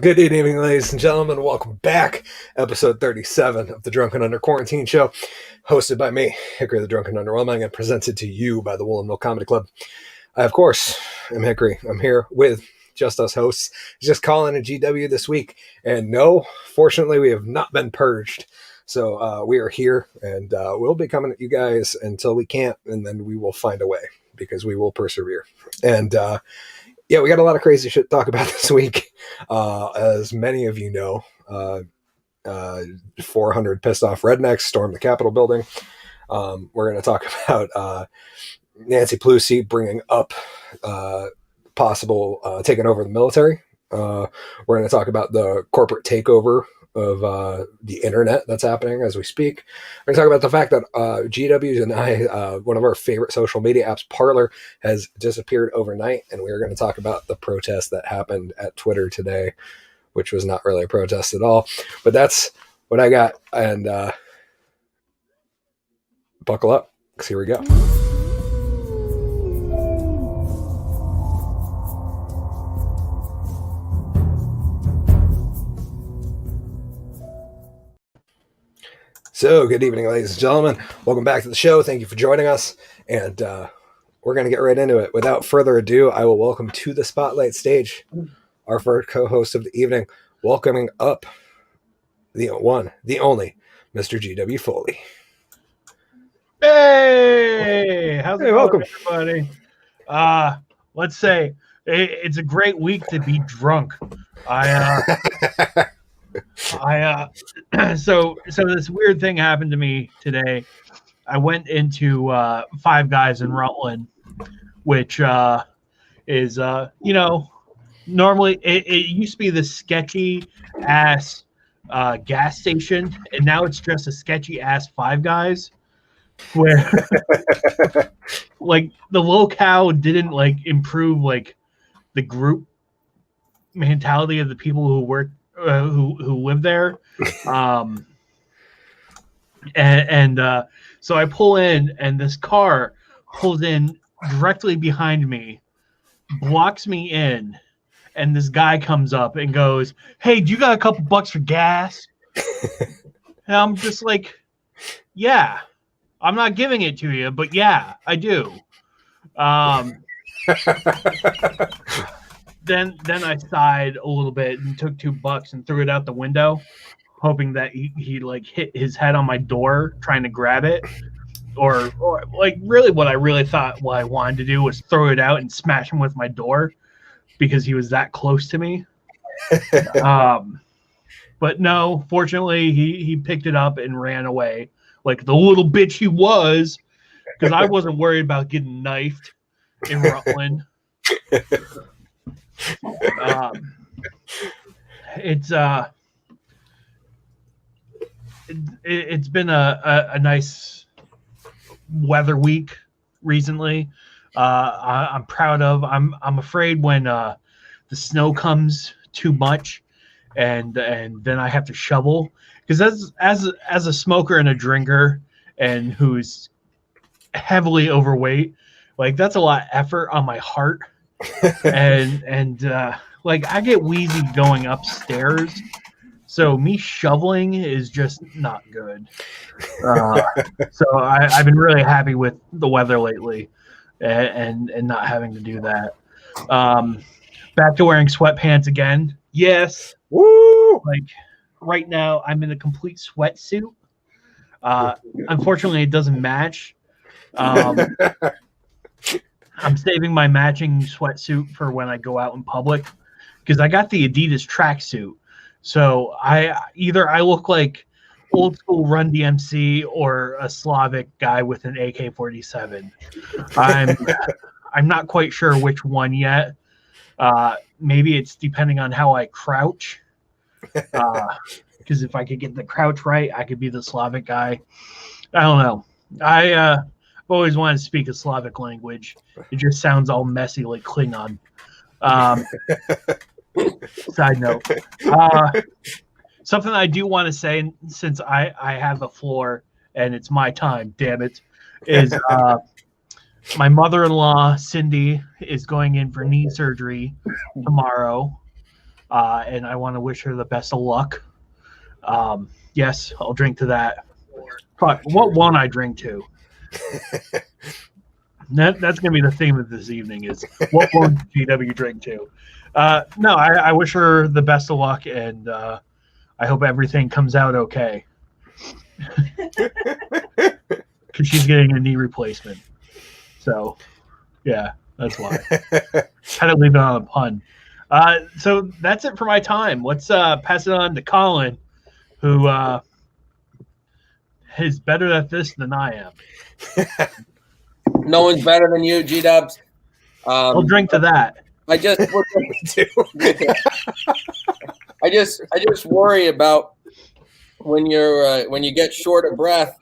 Good evening, ladies and gentlemen. Welcome back. Episode 37 of the Drunken Under Quarantine Show, hosted by me, Hickory the Drunken Underwhelming, and presented to you by the Woolen Comedy Club. I, of course, am Hickory. I'm here with just us hosts. Just calling a GW this week. And no, fortunately, we have not been purged. So we are here, and we'll be coming at you guys until we can't, and then we will find a way, because we will persevere. And yeah, we got a lot of crazy shit to talk about this week. As many of you know, 400 pissed off rednecks stormed the Capitol building. We're going to talk about Nancy Pelosi bringing up possible taking over the military. We're going to talk about the corporate takeover of the internet that's happening as we speak. We're going to talk about the fact that GWs and I, one of our favorite social media apps, Parler, has disappeared overnight, and we're going to talk about the protest that happened at Twitter today, which was not really a protest at all. But that's what I got, and buckle up, because here we go. So, good evening, ladies and gentlemen. Welcome back to the show. Thank you for joining us. And we're going to get right into it. Without further ado, I will welcome to the spotlight stage our first co-host of the evening, welcoming up the one, the only, Mr. G.W. Foley. Hey! How's it going, welcome, everybody? Let's say it's a great week to be drunk. So this weird thing happened to me today. I went into Five Guys in Rutland, which is normally it used to be the sketchy ass gas station, and now it's just a sketchy ass Five Guys, where like the locale didn't like improve like the group mentality of the people who work who live there. So I pull in, and this car pulls in directly behind me, blocks me in, and this guy comes up and goes, "Hey, do you got a couple bucks for gas?" And I'm just like, "Yeah, I'm not giving it to you, but yeah, I do." Then I sighed a little bit and took $2 and threw it out the window, hoping that he like hit his head on my door trying to grab it, or like really what I wanted to do was throw it out and smash him with my door because he was that close to me. But no, fortunately he picked it up and ran away like the little bitch he was, because I wasn't worried about getting knifed in Rutland. It's been a nice weather week recently. I'm proud of. I'm afraid when the snow comes too much, and then I have to shovel, because as a smoker and a drinker and who's heavily overweight, like that's a lot of effort on my heart. and like I get wheezy going upstairs, so me shoveling is just not good. So I've been really happy with the weather lately, and not having to do that. Back to wearing sweatpants again. Yes. Woo! Like right now I'm in a complete sweatsuit. Unfortunately it doesn't match. I'm saving my matching sweatsuit for when I go out in public, because I got the Adidas tracksuit. So I look like old school Run DMC or a Slavic guy with an AK-47. I'm not quite sure which one yet. Maybe it's depending on how I crouch. Because if I could get the crouch right, I could be the Slavic guy. I don't know. I've always wanted to speak a Slavic language. It just sounds all messy like Klingon. Side note. Something I do want to say, since I have the floor and it's my time, damn it, is my mother-in-law, Cindy, is going in for knee surgery tomorrow. and I want to wish her the best of luck. Yes, I'll drink to that. What won't I drink to? That's going to be the theme of this evening is what won't GW drink to? No, I wish her the best of luck, and I hope everything comes out okay. Because she's getting a knee replacement. So, yeah, that's why. Had to leave it on a pun. So that's it for my time. Let's pass it on to Colin, who is better at this than I am. No one's better than you, G-Dubs. I'll drink to that. I just worry about when you get short of breath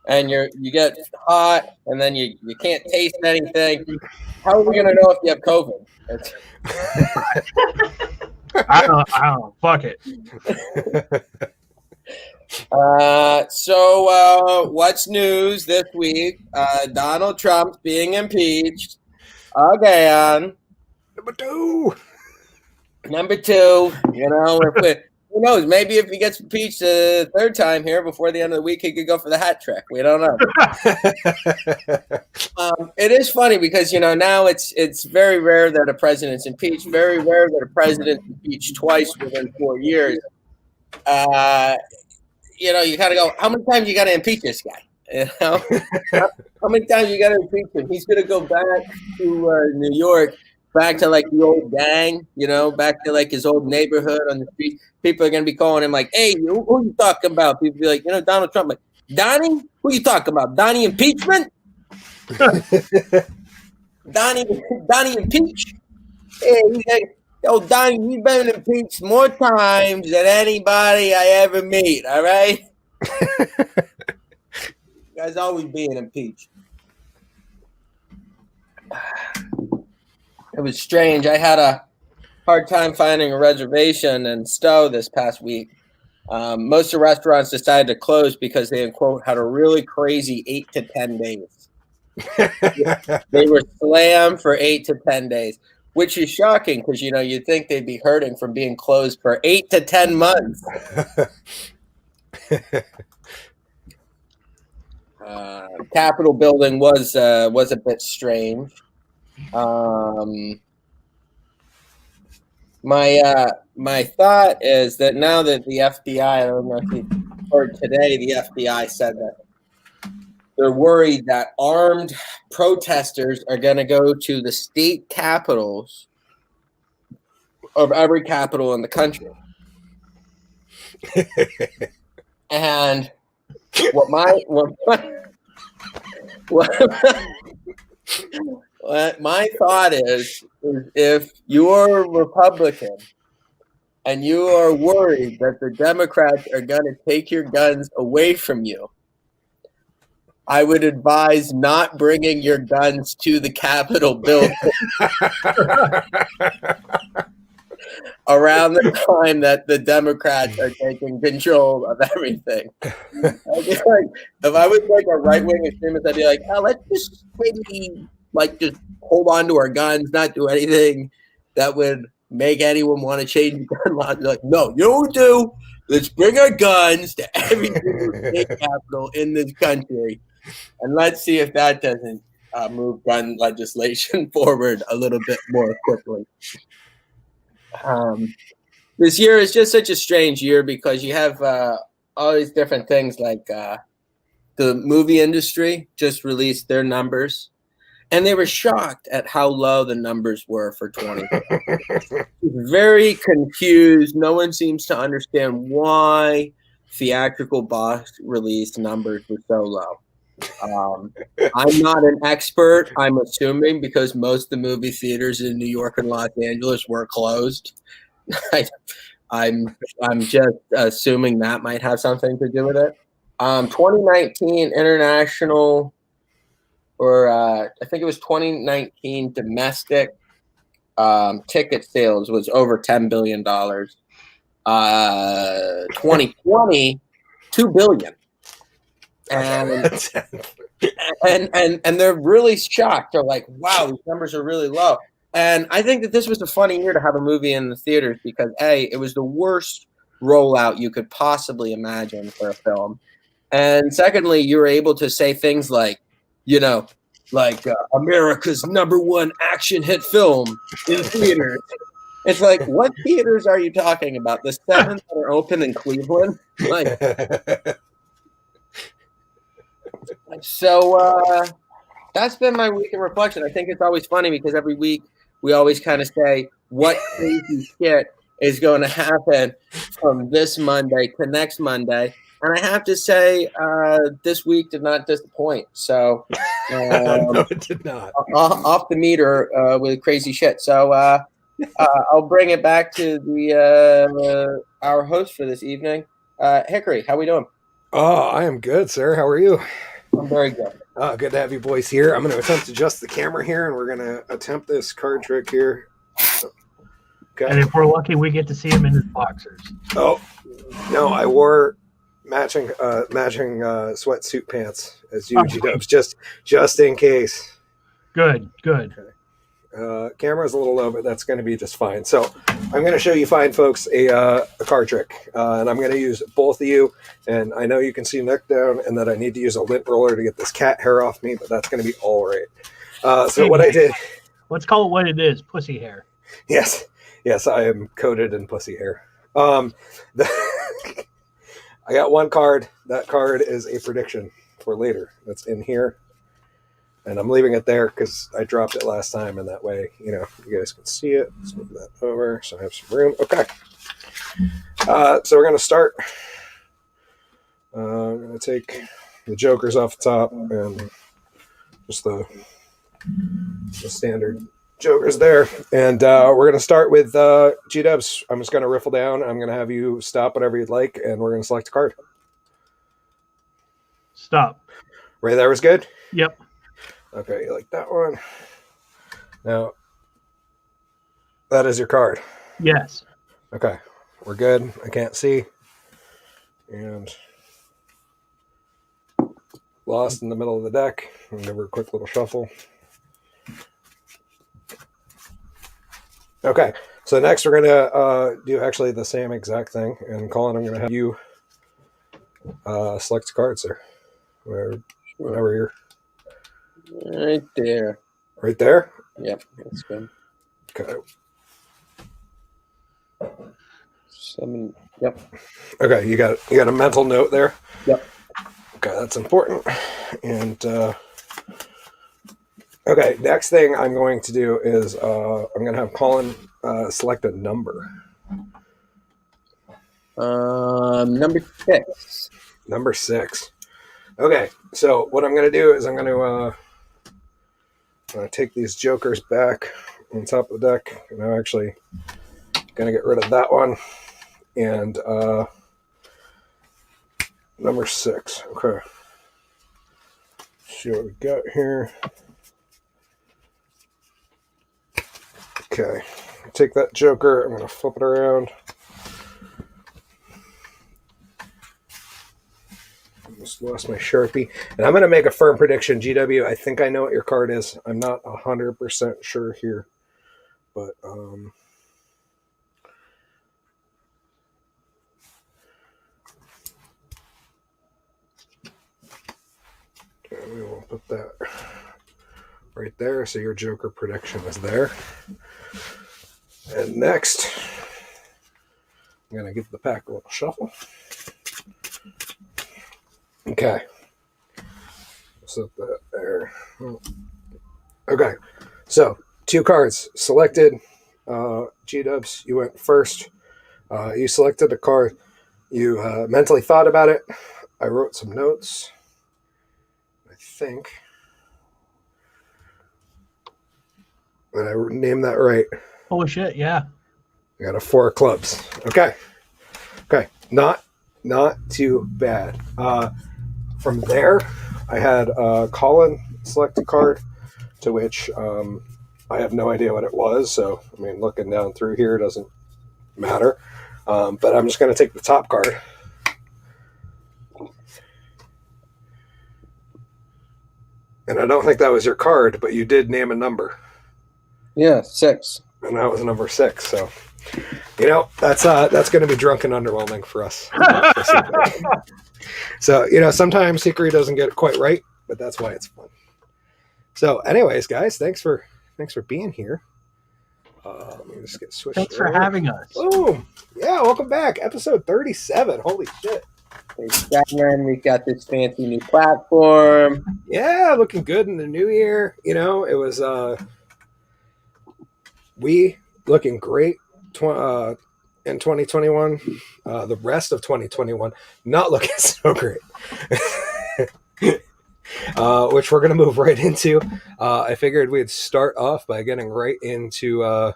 and you get hot and then you can't taste anything. How are we gonna know if you have COVID? I don't know. Fuck it. So what's news this week? Donald Trump's being impeached again. Number two, you know, who knows? Maybe if he gets impeached a third time here before the end of the week, he could go for the hat trick. We don't know. It is funny because, you know, now it's very rare that a president's impeached. Very rare that a president's impeached twice within 4 years. You know, you got to go, how many times you got to impeach this guy? You know? How many times you got to impeach him? He's going to go back to New York, back to like the old gang, you know, back to like his old neighborhood on the street. People are going to be calling him like, hey, who you talking about? People be like, you know, Donald Trump. Like, Donnie? Who you talking about? Donnie impeachment? Donnie impeach? Hey, yo, Donnie, you've been impeached more times than anybody I ever meet, all right? You guys always being impeached. It was strange. I had a hard time finding a reservation in Stowe this past week. Most of the restaurants decided to close because they, quote, had a really crazy 8 to 10 days. They were slammed for 8 to 10 days, which is shocking because, you know, you'd think they'd be hurting from being closed for 8 to 10 months. Capitol building was a bit strange. My thought is that now that the FBI, I don't know if you heard today, the FBI said that they're worried that armed protesters are going to go to the state capitals of every capital in the country. And what my thought is if you're Republican and you are worried that the Democrats are going to take your guns away from you, I would advise not bringing your guns to the Capitol building around the time that the Democrats are taking control of everything. I'd be like, if I was like a right-wing extremist, I'd be like, oh, let's just maybe like just hold on to our guns, not do anything that would make anyone want to change the gun laws. Like, no, you don't do. Let's bring our guns to every state capital in this country, and let's see if that doesn't move gun legislation forward a little bit more quickly. This year is just such a strange year because you have all these different things like the movie industry just released their numbers, and they were shocked at how low the numbers were for 2020. Very confused. No one seems to understand why theatrical box release numbers were so low. I'm not an expert. I'm assuming because most of the movie theaters in New York and Los Angeles were closed. I'm just assuming that might have something to do with it. 2019 international, or I think it was 2019 domestic ticket sales was over $10 billion. 2020, $2 billion. And they're really shocked. They're like, wow, these numbers are really low. And I think that this was a funny year to have a movie in the theaters because it was the worst rollout you could possibly imagine for a film. And secondly, you were able to say things like, America's #1 action hit film in theaters. It's like, what theaters are you talking about? The 7 that are open in Cleveland? Like, so that's been my week in reflection. I think it's always funny because every week we always kind of say what crazy shit is going to happen from this Monday to next Monday. And I have to say, this week did not disappoint. So, No, it did not. Off the meter with crazy shit. So, I'll bring it back to the our host for this evening, Hickory. How we doing? Oh, I am good, sir. How are you? I'm very good. Good to have you boys here. I'm going to attempt to adjust the camera here, and we're going to attempt this card trick here. Okay. And if we're lucky, we get to see him in his boxers. Oh, no, I wore matching sweatsuit pants as UG Dubs, just in case. Good. Okay. Camera's a little low, but that's going to be just fine. So I'm going to show you fine folks a card trick, and I'm going to use both of you. And I know you can see neck down, and that I need to use a lint roller to get this cat hair off me, but that's going to be all right. So what I did. Let's call it what it is: pussy hair. Yes, I am coated in pussy hair. I got one card. That card is a prediction for later. That's in here. And I'm leaving it there because I dropped it last time, and that way, you guys can see it. Let's move that over so I have some room. Okay. So we're going to start. I'm going to take the jokers off the top and just the standard jokers there. And we're going to start with G-Dubs. I'm just going to riffle down. I'm going to have you stop whatever you'd like, and we're going to select a card. Stop. Right there was good? Yep. Okay, you like that one. Now, that is your card. Yes. Okay, we're good. I can't see. And lost in the middle of the deck. I'll give her a quick little shuffle. Okay, so next we're going to do actually the same exact thing. And Colin, I'm going to have you select a card, sir. Whenever you're... Right there. Right there? Yep, that's good. Okay. 7. Yep. Okay, you got a mental note there? Yep. Okay, that's important. And okay, next thing I'm going to do is I'm going to have Colin select a number. Number 6. Number 6. Okay, so what I'm going to do is I'm going to take these jokers back on top of the deck, and I'm actually going to get rid of that one. And number 6. Okay. See what we got here. Okay. Take that joker. I'm going to flip it around. Just lost my Sharpie. And I'm going to make a firm prediction, GW. I think I know what your card is. I'm not 100% sure here. But, we will put that right there. So your joker prediction is there. And next, I'm going to give the pack a little shuffle. Okay. Set that there. Okay. So, 2 cards selected. G-Dubs, you went first. You selected a card. You mentally thought about it. I wrote some notes. I think. Did I name that right? Holy shit, yeah. I got a 4 of clubs. Okay. Not too bad. From there, I had Colin select a card, to which I have no idea what it was. So, I mean, looking down through here doesn't matter. But I'm just going to take the top card. And I don't think that was your card, but you did name a number. Yeah, 6. And that was number 6. So, that's going to be drunk and underwhelming for us. So, sometimes Hickory doesn't get it quite right, but that's why it's fun. So, anyways, guys, thanks for being here. Let me just get switched. Thanks for having us. Boom. Yeah, welcome back. Episode 37. Holy shit. We got this fancy new platform. Yeah, looking good in the new year. It was we looking great in 2021. The rest of 2021 not looking so great. Which we're going to move right into. I figured we'd start off by getting right into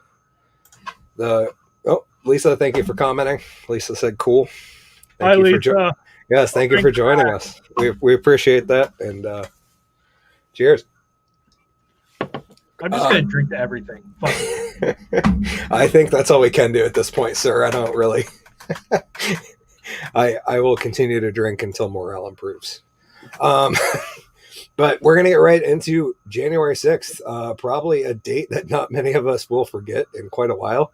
Lisa, thank you for commenting. Lisa said cool. Hi, Lisa. Yes, thank you for joining us. We appreciate that, and cheers. I'm just going to drink to everything. Fuck. I think that's all we can do at this point, sir. I don't really... I will continue to drink until morale improves. But we're going to get right into January 6th, probably a date that not many of us will forget in quite a while.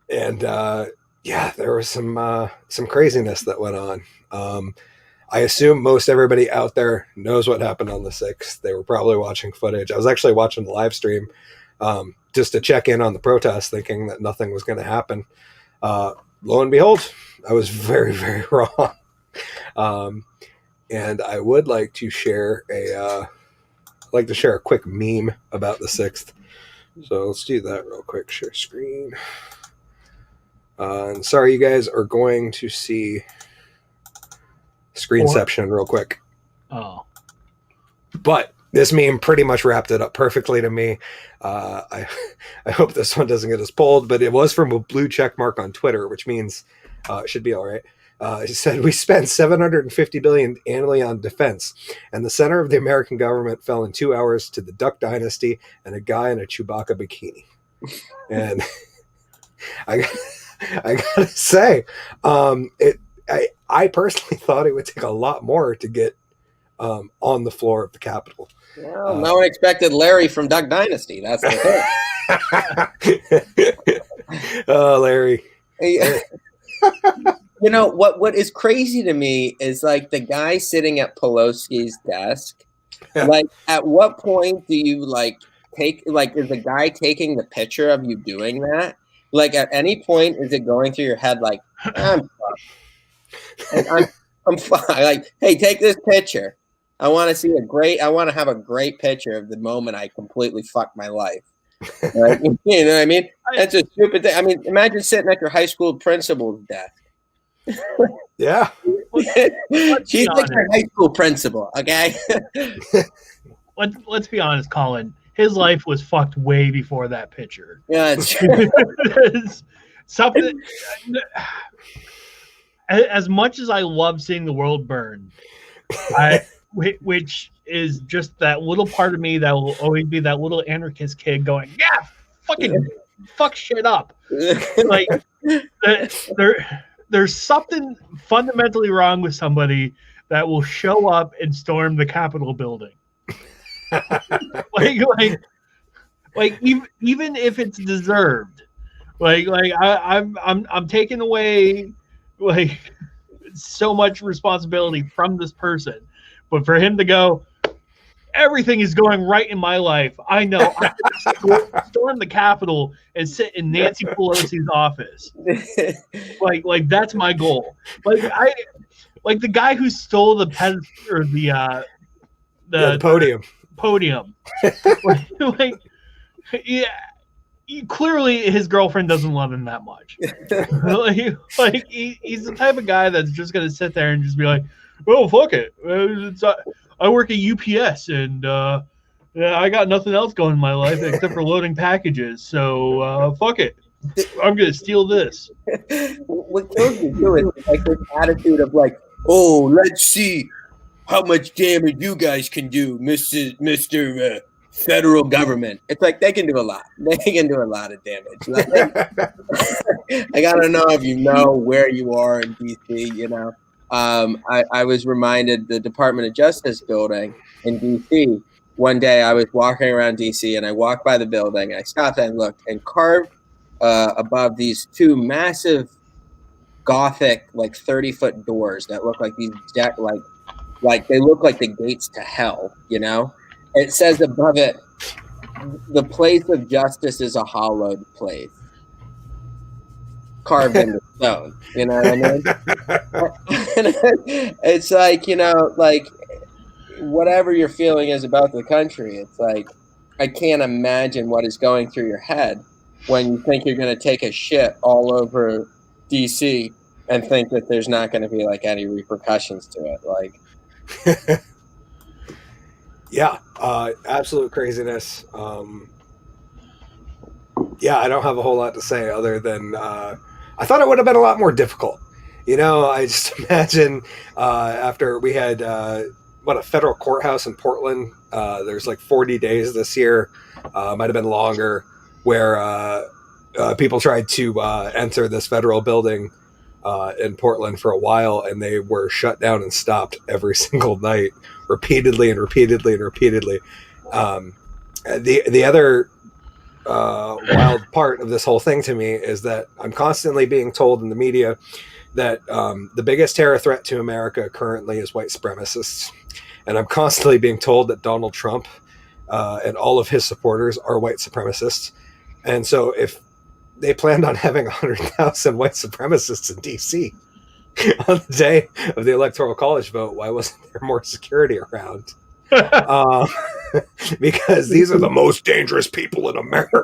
There was some craziness that went on. I assume most everybody out there knows what happened on the 6th. They were probably watching footage. I was actually watching the live stream just to check in on the protest, thinking that nothing was going to happen. Lo and behold, I was very, very wrong. And I would like to share a quick meme about the 6th. So let's do that real quick. Share screen. And sorry, you guys are going to see Screenception real quick. Oh. But this meme pretty much wrapped it up perfectly to me. I hope this one doesn't get us pulled, but it was from a blue check mark on Twitter, which means it should be all right. It said, we spend $750 billion annually on defense, and the center of the American government fell in 2 hours to the Duck Dynasty and a guy in a Chewbacca bikini. And I gotta say, I personally thought it would take a lot more to get on the floor of the Capitol. Well, no one expected Larry from Duck Dynasty. That's the thing. Oh, Larry. You know what is crazy to me is like the guy sitting at Pelosi's desk. Like, at what point do you take is the guy taking the picture of you doing that? Like, at any point is it going through your head like, I'm fine. Like, hey, take this picture. I want to have a great picture of the moment I completely fucked my life. Right? You know what I mean? That's a stupid thing. I mean, imagine sitting at your high school principal's desk. Yeah. She's like your high school principal, okay? Let's be honest, Colin. His life was fucked way before that picture. Yeah, it's true. Something. As much as I love seeing the world burn, which is just that little part of me that will always be that little anarchist kid going, yeah, fuck shit up. Like, there's something fundamentally wrong with somebody that will show up and storm the Capitol building. Even if it's deserved, I'm taking away so much responsibility from this person, but for him to go, everything is going right in my life. I know. I'm gonna storm the Capitol and sit in Nancy Pelosi's office. Like that's my goal. Like the guy who stole the podium. Clearly his girlfriend doesn't love him that much. He's the type of guy that's just gonna sit there and just be like, "Oh, fuck it. I work at UPS and I got nothing else going in my life except for loading packages. So fuck it. I'm gonna steal this." What kills me too is like this attitude of like, "Oh, let's see how much damage you guys can do, Mr. Federal government." It's like they can do a lot. They can do a lot of damage. Like, I gotta know if you know where you are in DC. You know, I was reminded the Department of Justice building in DC one day I was walking around DC and I walked by the building. And I stopped and looked, and carved above these two massive Gothic, like 30-foot doors that look like these like they look like the gates to hell. You know, it says above it, "The place of justice is a hallowed place," carved into stone. You know what I mean? It's like, like whatever your feeling is about the country, it's like I can't imagine what is going through your head when you think you're going to take a shit all over DC and think that there's not going to be like any repercussions to it. Like, Yeah, absolute craziness. Yeah, I don't have a whole lot to say other than I thought it would have been a lot more difficult. I just imagine after we had a federal courthouse in Portland. There's like 40 days this year, might have been longer, where people tried to enter this federal building in Portland for a while, and they were shut down and stopped every single night, repeatedly and repeatedly and repeatedly. The other wild part of this whole thing to me is that I'm constantly being told in the media that the biggest terror threat to America currently is white supremacists. And I'm constantly being told that Donald Trump and all of his supporters are white supremacists. And so if they planned on having 100,000 white supremacists in D.C. on the day of the Electoral College vote, why wasn't there more security around? Because these are the most dangerous people in America.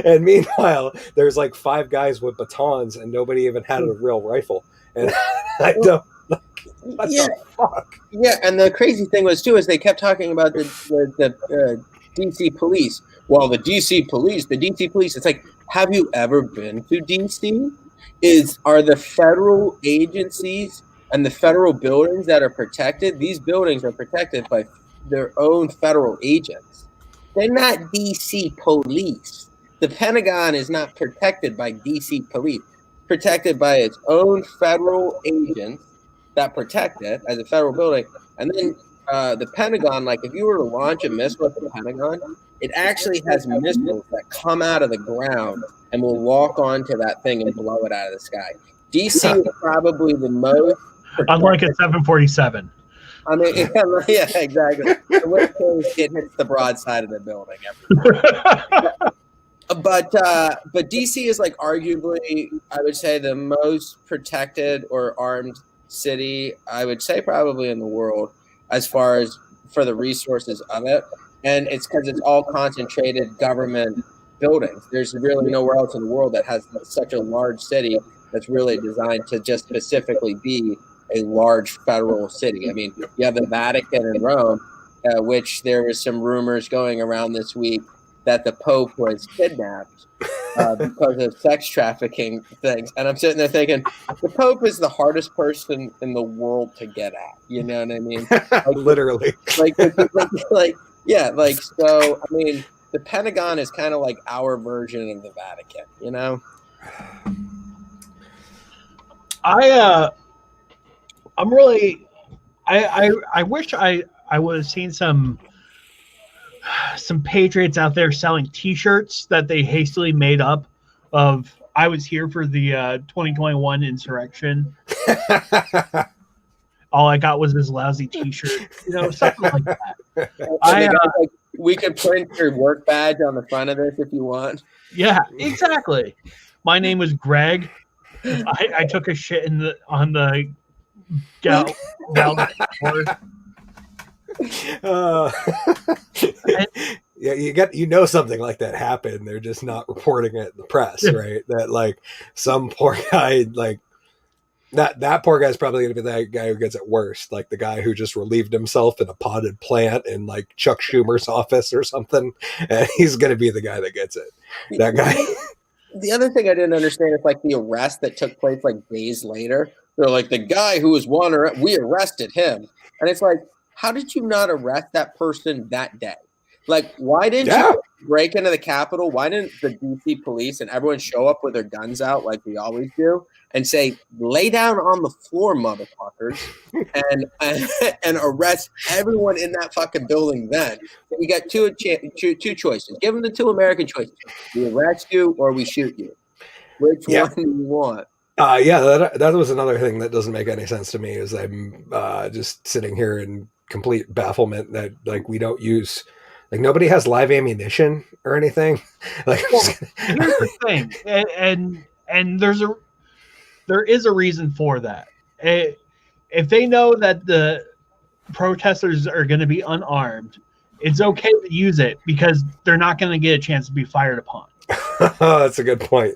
And meanwhile, there's like 5 guys with batons and nobody even had a real rifle. And I don't. What the fuck? Yeah, and the crazy thing was too is they kept talking about the DC police. Well, the DC police. It's like, have you ever been to DC? Are the federal agencies and the federal buildings that are protected? These buildings are protected by their own federal agents. They're not DC police. The Pentagon is not protected by DC police. Protected by its own federal agents that protect it as a federal building. And then the Pentagon, like if you were to launch a missile at the Pentagon, it actually has missiles that come out of the ground and will walk onto that thing and blow it out of the sky. DC is probably the most protected. Unlike a 747. I mean, yeah, exactly. In which case, it hits the broad side of the building But DC is like arguably, I would say, the most protected or armed city, I would say probably in the world, as far as for the resources of it. And it's because it's all concentrated government buildings. There's really nowhere else in the world that has such a large city that's really designed to just specifically be a large federal city. I mean, you have the Vatican in Rome, which there was some rumors going around this week that the Pope was kidnapped because of sex trafficking things. And I'm sitting there thinking, the Pope is the hardest person in the world to get at. You know what I mean? Like, literally. So, I mean, the Pentagon is kind of like our version of the Vatican, you know? I'm really, I wish I would have seen some patriots out there selling T-shirts that they hastily made up of "I was here for the 2021 insurrection." All I got was this lousy T-shirt, something like that. We could print your work badge on the front of this if you want. Yeah, exactly. My name was Greg. I took a shit on the gal floor. Yeah, something like that happened. They're just not reporting it in the press, right? That like some poor guy, like that poor guy's probably gonna be that guy who gets it worst, like the guy who just relieved himself in a potted plant in like Chuck Schumer's office or something, and he's gonna be the guy that gets it. That guy. The other thing I didn't understand is like the arrest that took place like days later. They're like, the guy who was wanted, we arrested him, and it's like, how did you not arrest that person that day? Like, why didn't break into the Capitol, why didn't the DC police and everyone show up with their guns out like we always do and say, lay down on the floor, motherfuckers, and arrest everyone in that fucking building then? You got two choices. Give them the two American choices. We arrest you or we shoot you. Which one do you want? That was another thing that doesn't make any sense to me is I'm just sitting here in complete bafflement that like we don't use like nobody has live ammunition or anything. Like well, here's the thing, and there is a reason for that. If they know that the protesters are going to be unarmed, it's okay to use it because they're not going to get a chance to be fired upon. That's a good point.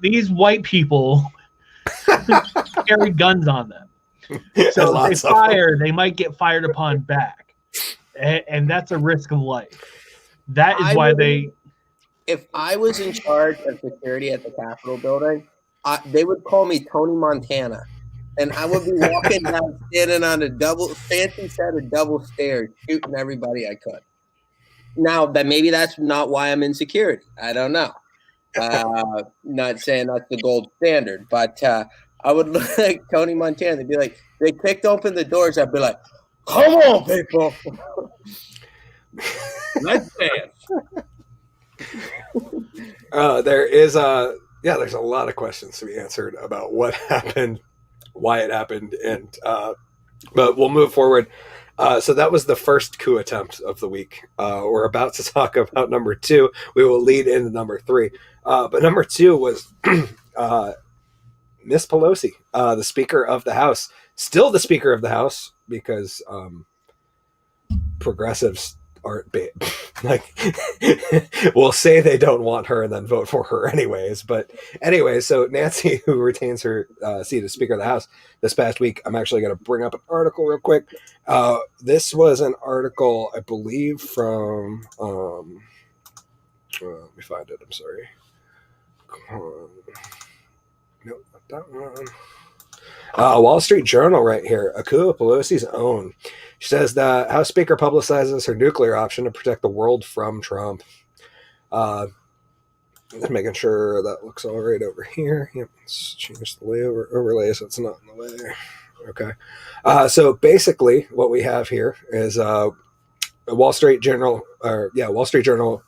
These white people carry guns on them. So if they fire, they might get fired upon back. And that's a risk of life. That is why they... If I was in charge of security at the Capitol building, they would call me Tony Montana. And I would be walking down, standing on a fancy set of double stairs, shooting everybody I could. Now, maybe that's not why I'm in security. I don't know. Not saying that's the gold standard, but I would look like Tony Montana. They'd be like, they kicked open the doors. I'd be like, come on, people. Let's dance. There's a lot of questions to be answered about what happened, why it happened, and but we'll move forward. So that was the first coup attempt of the week. We're about to talk about number 2. We will lead into number 3. But number 2 was Miss Pelosi, the Speaker of the House. Still the Speaker of the House because progressives aren't big. Like, we'll say they don't want her and then vote for her anyways. But anyway, so Nancy, who retains her seat as Speaker of the House this past week, I'm actually going to bring up an article real quick. This was an article, I believe, from... let me find it. I'm sorry. Nope, not that one. Wall Street Journal right here. A coup of Pelosi's own. She says the House Speaker publicizes her nuclear option to protect the world from Trump. Just making sure that looks all right over here. Yep, let's change the overlay so it's not in the way. Okay. So basically what we have here is Wall Street Journal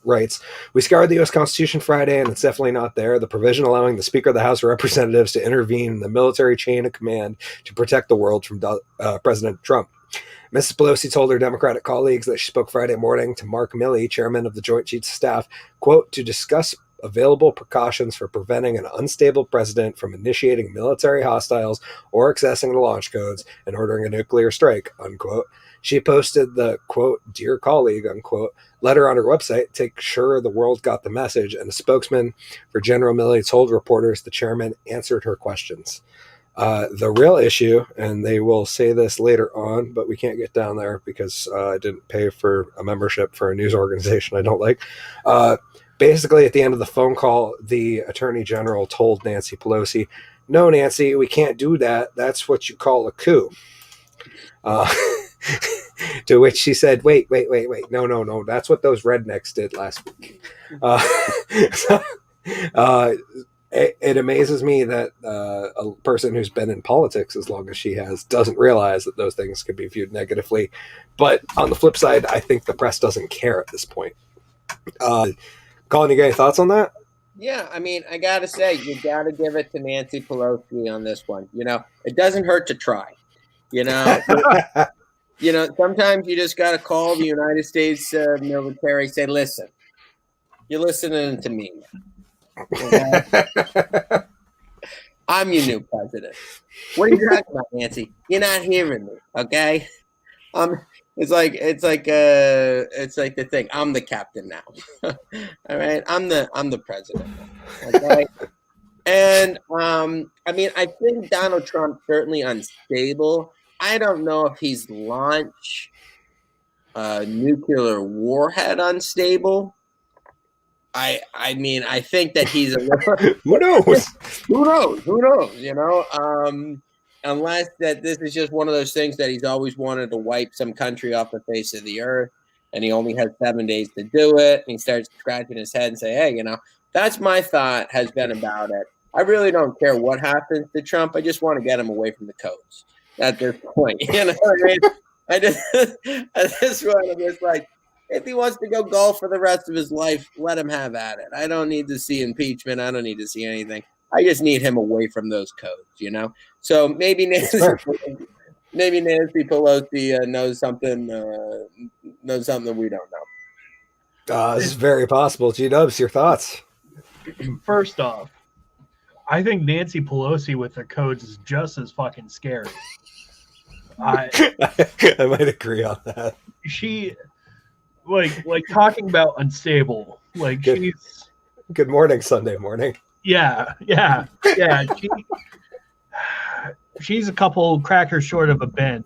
writes, we scoured the U.S. Constitution Friday, and it's definitely not there. The provision allowing the Speaker of the House of Representatives to intervene in the military chain of command to protect the world from President Trump. Mrs. Pelosi told her Democratic colleagues that she spoke Friday morning to Mark Milley, chairman of the Joint Chiefs of Staff, quote, to discuss available precautions for preventing an unstable president from initiating military hostiles or accessing the launch codes and ordering a nuclear strike, unquote. She posted the, quote, dear colleague, unquote, letter on her website to make sure the world got the message, and a spokesman for General Milley told reporters the chairman answered her questions. The real issue, and they will say this later on, but we can't get down there because I didn't pay for a membership for a news organization I don't like. Basically, at the end of the phone call, the Attorney General told Nancy Pelosi, no, Nancy, we can't do that. That's what you call a coup. To which she said, wait. No. That's what those rednecks did last week. It amazes me that a person who's been in politics as long as she has doesn't realize that those things could be viewed negatively. But on the flip side, I think the press doesn't care at this point. Colin, you got any thoughts on that? Yeah, I mean, I got to say, you got to give it to Nancy Pelosi on this one. You know, it doesn't hurt to try. You know, sometimes you just got to call the United States military, say, listen, you're listening to me. Okay? I'm your new president. What are you talking about, Nancy? You're not hearing me, okay? It's like the thing. I'm the captain now. All right, I'm the president now, okay? And I mean, I think Donald Trump's certainly unstable. I don't know if he's launched a nuclear warhead unstable. I mean, I think that he's a who knows? Who knows? You know, unless that this is just one of those things that he's always wanted to wipe some country off the face of the earth, and he only has 7 days to do it. And he starts scratching his head and say, hey, that's my thought has been about it. I really don't care what happens to Trump. I just want to get him away from the coach at this point. You know what I mean? At this point, I'm just like, if he wants to go golf for the rest of his life, let him have at it. I don't need to see impeachment. I don't need to see anything. I just need him away from those codes, So maybe Nancy Pelosi knows something we don't know. This is very possible. G-Dubs, your thoughts? First off, I think Nancy Pelosi with her codes is just as fucking scary. I might agree on that. She, like talking about unstable. Like she's. Good morning, Sunday morning. Yeah. She's a couple crackers short of a bin.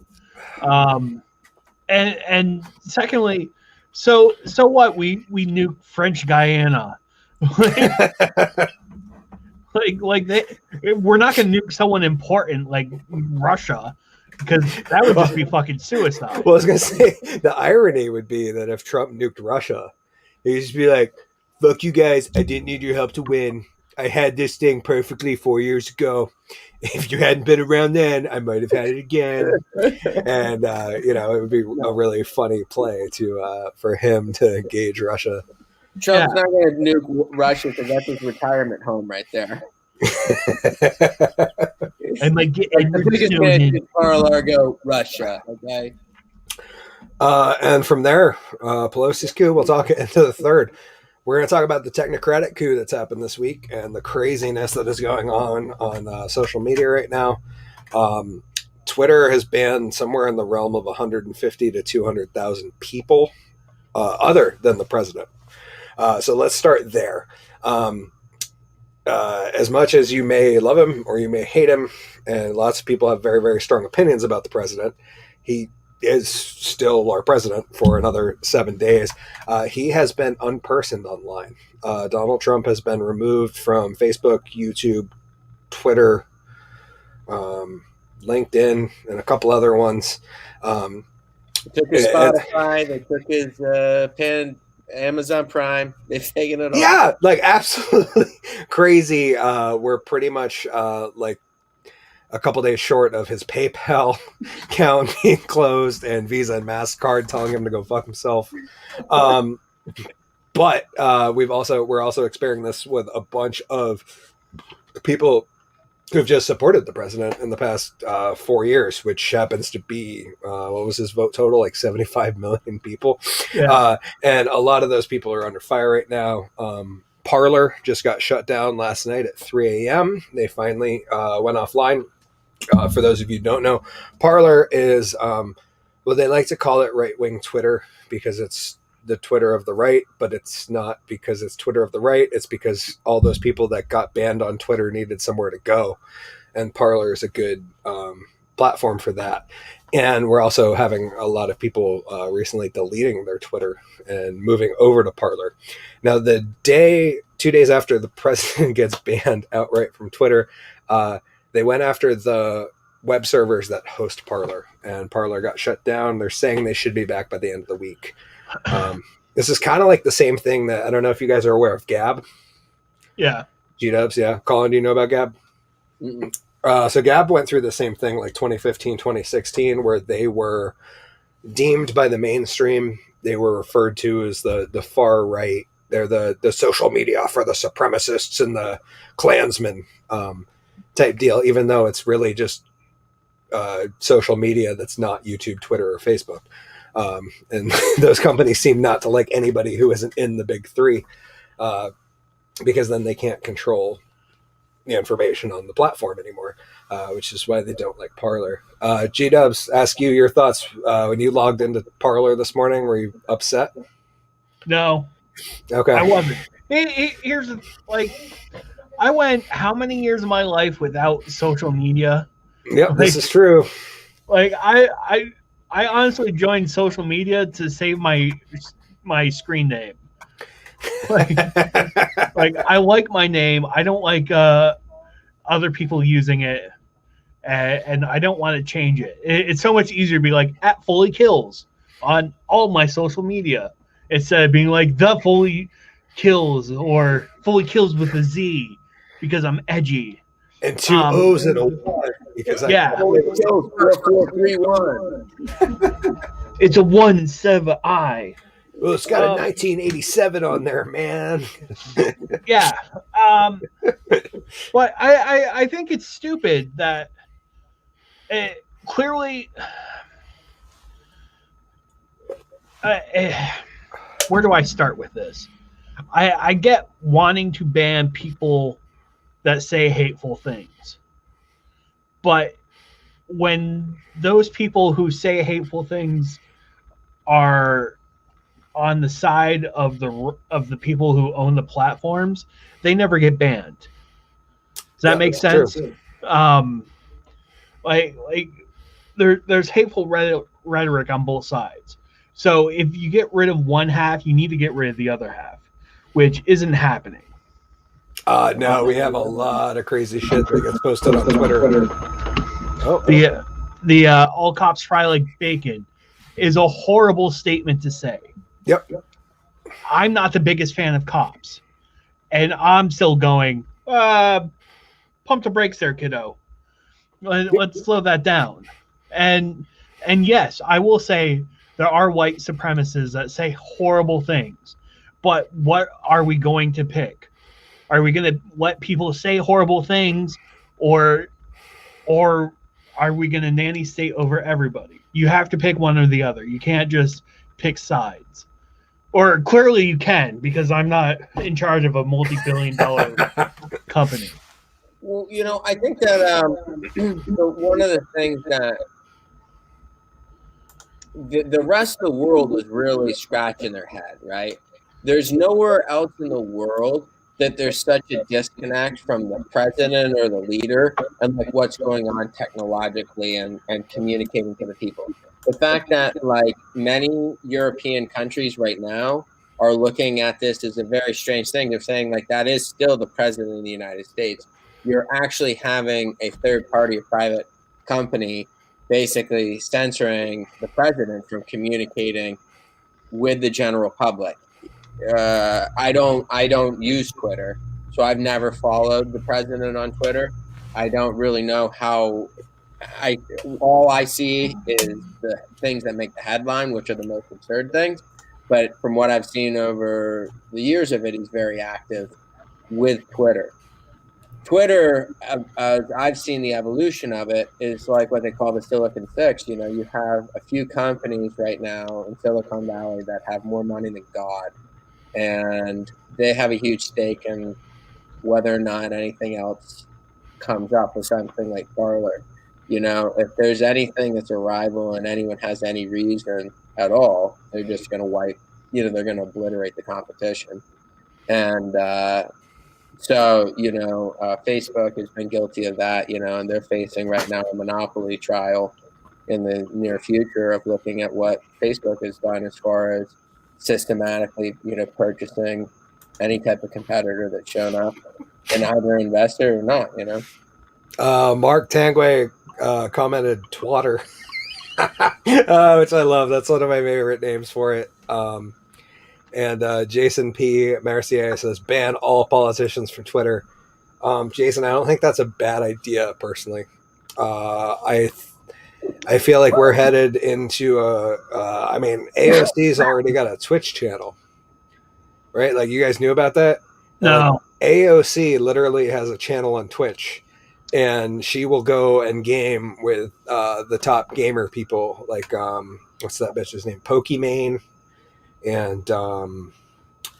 And secondly, so what? We nuked French Guyana. We're not going to nuke someone important like Russia, because that would just be fucking suicide. Well, I was going to say, the irony would be that if Trump nuked Russia, he'd just be like, fuck you guys, I didn't need your help to win. I had this thing perfectly 4 years ago. If you hadn't been around then, I might have had it again. And, it would be a really funny play for him to engage Russia. Trump's not going to nuke Russia because that's his retirement home right there. And the biggest man is Mar-a-Lago, Russia. Okay. And from there, Pelosi's coup. We'll talk into the third. We're going to talk about the technocratic coup that's happened this week and the craziness that is going on social media right now. Twitter has banned somewhere in the realm of 150 to 200,000 people, other than the president. So let's start there. As much as you may love him or you may hate him, and lots of people have very, very strong opinions about the president, he is still our president for another 7 days. He has been unpersoned online. Donald Trump has been removed from Facebook, YouTube, Twitter, LinkedIn, and a couple other ones. They took his Spotify. They took his Amazon Prime. They've taken it all. Yeah, absolutely crazy. We're pretty much a couple days short of his PayPal account being closed and Visa and MasterCard telling him to go fuck himself. But we're also experiencing this with a bunch of people who've just supported the president in the past 4 years, which happens to be, what was his vote total? 75 million people. Yeah. And a lot of those people are under fire right now. Parler just got shut down last night at 3 a.m. They finally went offline. For those of you who don't know, Parler is, they like to call it right-wing Twitter because it's the Twitter of the right, but it's not because it's Twitter of the right. It's because all those people that got banned on Twitter needed somewhere to go. And Parler is a good platform for that. And we're also having a lot of people recently deleting their Twitter and moving over to Parler. Now, 2 days after the president gets banned outright from Twitter, they went after the web servers that host Parler, and Parler got shut down. They're saying they should be back by the end of the week. This is kind of like the same thing that, I don't know if you guys are aware of Gab. Yeah. G-Dubs, yeah. Colin, do you know about Gab? So Gab went through the same thing 2015, 2016, where they were deemed by the mainstream. They were referred to as the far right. They're the social media for the supremacists and the Klansmen type deal, even though it's really just social media that's not YouTube, Twitter, or Facebook. And those companies seem not to like anybody who isn't in the big three, because then they can't control the information on the platform anymore, which is why they don't like Parler. G-Dubs, ask you your thoughts. When you logged into Parler this morning, were you upset? No. Okay. I wasn't. Here's I went how many years of my life without social media? Yep, this is true. I honestly joined social media to save my screen name. I like my name. I don't like other people using it, and I don't want to change it. It's so much easier to be like @FullyKills, on all my social media instead of being like the fully kills or fully kills with a Z because I'm edgy. And two O's and a Y because I Yeah. Fully kills 4431. It's a 1 instead of an I. Well, it's got a 1987 on there, man. Yeah. But I think it's stupid that clearly. Where do I start with this? I get wanting to ban people that say hateful things. But when those people who say hateful things are on the side of the people who own the platforms, they never get banned. Does that make sense? True. Like there's hateful rhetoric on both sides. So if you get rid of one half, you need to get rid of the other half, which isn't happening. No, we have a lot of crazy shit that gets posted on Twitter. Oh, The all cops fry like bacon is a horrible statement to say. Yep. I'm not the biggest fan of cops, and I'm still going. Pump the brakes there, kiddo. Let's slow that down. And yes, I will say there are white supremacists that say horrible things, but what are we going to pick? Are we going to let people say horrible things, or are we going to nanny state over everybody? You have to pick one or the other. You can't just pick sides. Or clearly you can, because I'm not in charge of a multi-billion-dollar company. Well, I think that one of the things that the rest of the world is really scratching their head, right? There's nowhere else in the world that there's such a disconnect from the president or the leader and like what's going on technologically and communicating to the people. The fact that like many European countries right now are looking at this as a very strange thing. They're saying like that is still the president of the United States. You're actually having a third party or private company basically censoring the president from communicating with the general public. I don't use Twitter, so I've never followed the president on Twitter. I don't really know how. All I see is the things that make the headline, which are the most absurd things. But from what I've seen over the years of it, he's very active with Twitter. Twitter, as I've seen the evolution of it, is like what they call the Silicon Six. You have a few companies right now in Silicon Valley that have more money than God, and they have a huge stake in whether or not anything else comes up with something like Parler. If there's anything that's a rival and anyone has any reason at all, they're just going to wipe, they're going to obliterate the competition. And so, Facebook has been guilty of that, and they're facing right now a monopoly trial in the near future of looking at what Facebook has done as far as systematically, purchasing any type of competitor that's shown up and either investor or not, Mark Tanguay commented twatter, which I love. That's one of my favorite names for it. And Jason P. Mercier says, ban all politicians from Twitter. Jason, I don't think that's a bad idea, personally. I feel like we're headed into AOC's already got a Twitch channel, right? Like, you guys knew about that? No. AOC literally has a channel on Twitch, and she will go and game with the top gamer people, like, what's that bitch's name? Pokimane. And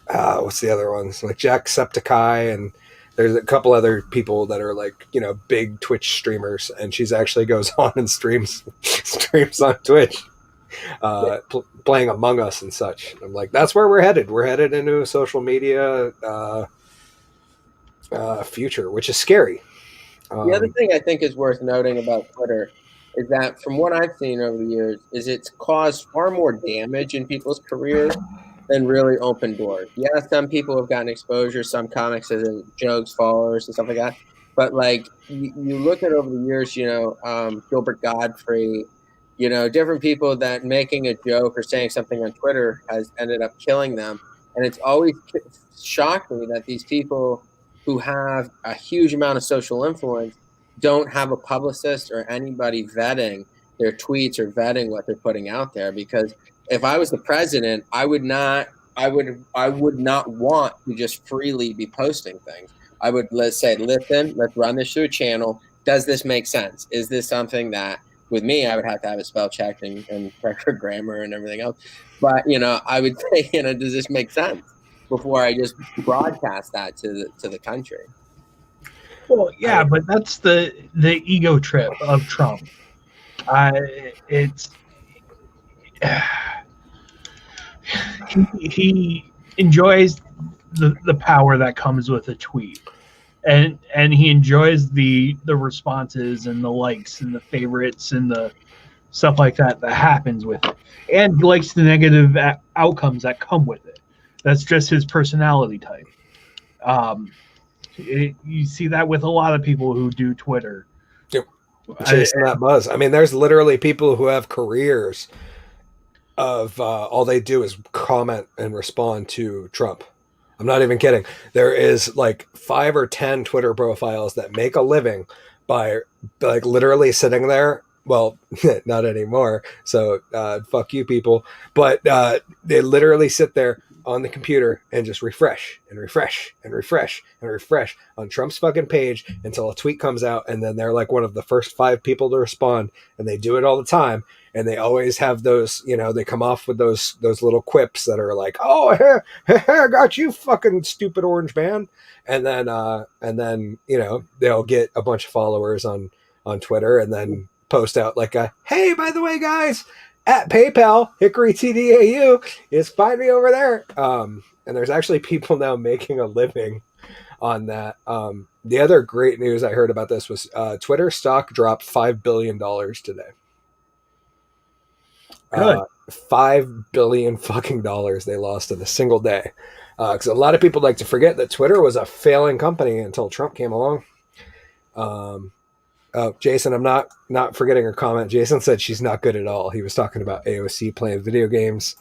what's the other ones? Like Jacksepticeye, and there's a couple other people that are like, big Twitch streamers, and she's actually goes on and streams on Twitch, playing Among Us and such. I'm like, that's where we're headed. We're headed into a social media future, which is scary. The other thing I think is worth noting about Twitter is that from what I've seen over the years is it's caused far more damage in people's careers than really open doors. Yeah, some people have gotten exposure, some comics as jokes, followers, and stuff like that. But like you look at over the years, Gilbert Godfrey, different people that making a joke or saying something on Twitter has ended up killing them. And it's always shocked me that these people who have a huge amount of social influence don't have a publicist or anybody vetting their tweets or vetting what they're putting out there. Because if I was the president, I would not want to just freely be posting things. I would, let's say, listen, let's run this through a channel. Does this make sense? Is this something that, with me, I would have to have it spell checked and correct for grammar and everything else. But, I would say, does this make sense before I just broadcast that to the country? Well, yeah, but that's the ego trip of Trump. It's he enjoys the power that comes with a tweet, and he enjoys the responses and the likes and the favorites and the stuff like that happens with it, and he likes the negative outcomes that come with it. That's just his personality type. You see that with a lot of people who do Twitter. Yep. Chasing that buzz. I mean, there's literally people who have careers of all they do is comment and respond to Trump. I'm not even kidding. There is like 5 or 10 Twitter profiles that make a living by like literally sitting there. Well, not anymore. So fuck you people. But they literally sit there on the computer and just refresh and refresh and refresh and refresh on Trump's fucking page until a tweet comes out, and then they're like one of the first 5 people to respond, and they do it all the time. And they always have those, they come off with those little quips that are like, "Oh, I got you, fucking stupid orange man," and then they'll get a bunch of followers on Twitter, and then post out like a, "Hey, by the way, guys, at PayPal, Hickory TDAU is find me over there." And there's actually people now making a living on that. The other great news I heard about this was Twitter stock dropped $5 billion today. Good. $5 billion fucking dollars they lost in a single day. Because a lot of people like to forget that Twitter was a failing company until Trump came along. Jason, I'm not forgetting her comment. Jason said she's not good at all. He was talking about AOC playing video games.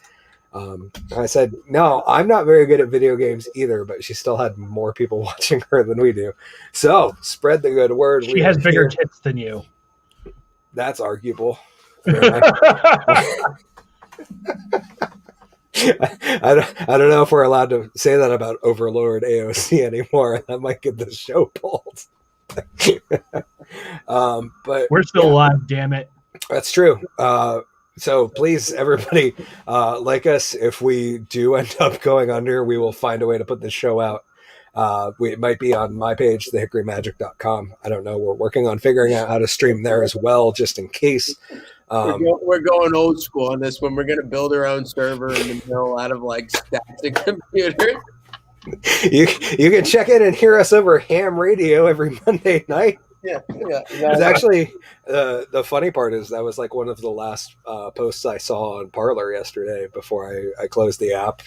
I said, no, I'm not very good at video games either, but she still had more people watching her than we do. So spread the good word. She has bigger tits than you. That's arguable. I don't know if we're allowed to say that about Overlord AOC anymore. That might get the show pulled. But we're still alive, damn it. That's true. So please, everybody, like us. If we do end up going under, we will find a way to put this show out. It might be on my page, thehickorymagic.com. I don't know. We're working on figuring out how to stream there as well, just in case. We're going old school on this one. We're going to build our own server in the middle out of like static computers. You can check in and hear us over ham radio every Monday night. Yeah. It's actually the funny part is that was like one of the last posts I saw on Parler yesterday before I closed the app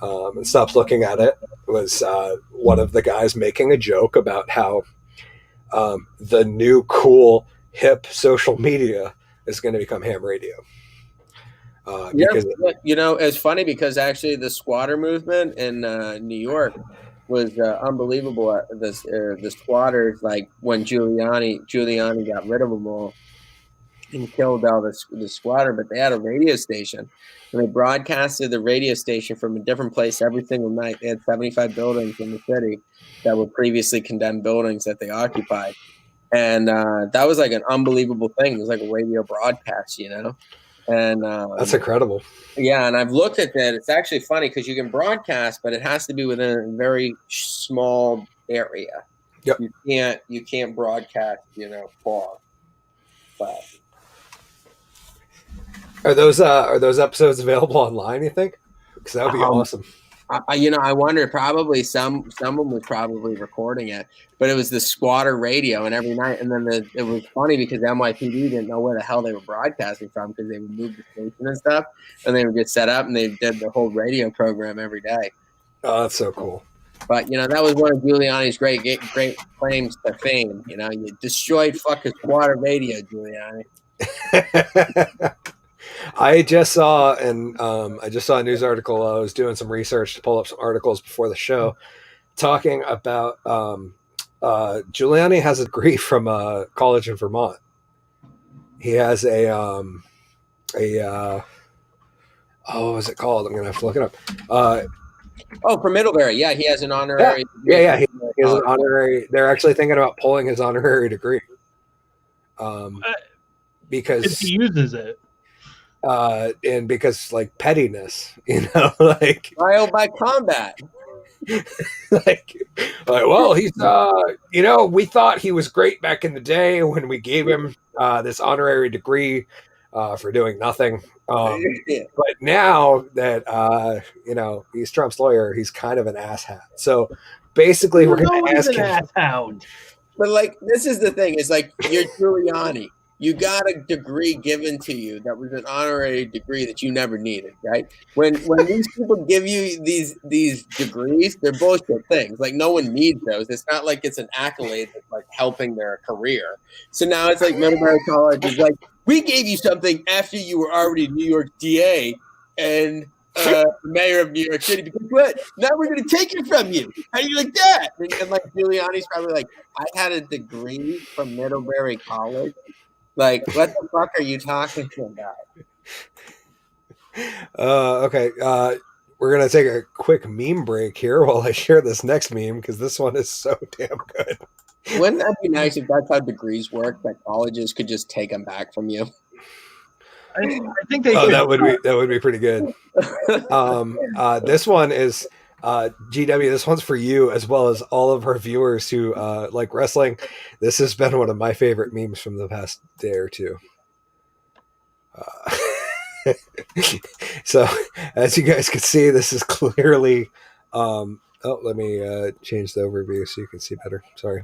and stopped looking at it. Was one of the guys making a joke about how the new cool hip social media is going to become ham radio. Because it's funny because actually the squatter movement in New York was unbelievable. The squatters, like when Giuliani got rid of them all and killed all the squatter, but they had a radio station and they broadcasted the radio station from a different place every single night. They had 75 buildings in the city that were previously condemned buildings that they occupied. And that was like an unbelievable thing. It was like a radio broadcast, And that's incredible. Yeah, and I've looked at that. It's actually funny because you can broadcast, but it has to be within a very small area. Yep. You can't broadcast, far. But are those episodes available online? You think? Because that would be awesome. I wonder. Probably someone was probably recording it, but it was the squatter radio, and every night. And then it was funny because NYPD didn't know where the hell they were broadcasting from because they would move the station and stuff, and they would get set up and they did the whole radio program every day. Oh, that's so cool. But that was one of Giuliani's great claims to fame. You destroyed fucking squatter radio, Giuliani. I just saw a news article. I was doing some research to pull up some articles before the show, talking about Giuliani has a degree from a college in Vermont. He has what was it called? I'm gonna have to look it up. From Middlebury. Yeah, he has an Yeah, honorary. yeah. He has an honorary. They're actually thinking about pulling his honorary degree, because If he uses it. and because like pettiness, like Trial by combat. like, well, he's we thought he was great back in the day when we gave him this honorary degree for doing nothing. But now that he's Trump's lawyer, he's kind of an asshat. So basically, we're going to ask him. Asshound. But like, this is the thing: is like you're Giuliani. You got a degree given to you that was an honorary degree that you never needed, right? When these people give you these degrees, they're bullshit things. Like no one needs those. It's not like it's an accolade that's like helping their career. So now it's like Middlebury College is like, we gave you something after you were already New York DA and mayor of New York City, because what? Now we're going to take it from you. How do you like that? And like Giuliani's probably like, I had a degree from Middlebury College. Like, what the fuck are you talking about? Okay. We're going to take a quick meme break here while I share this next meme, because this one is so damn good. Wouldn't that be nice if that's how degrees work, that colleges could just take them back from you? I think they. That would be pretty good. This one is GW. This one's for you as well as all of our viewers who like wrestling. This has been one of my favorite memes from the past day or two. So as you guys can see, this is clearly. Let me change the overview so you can see better. Sorry.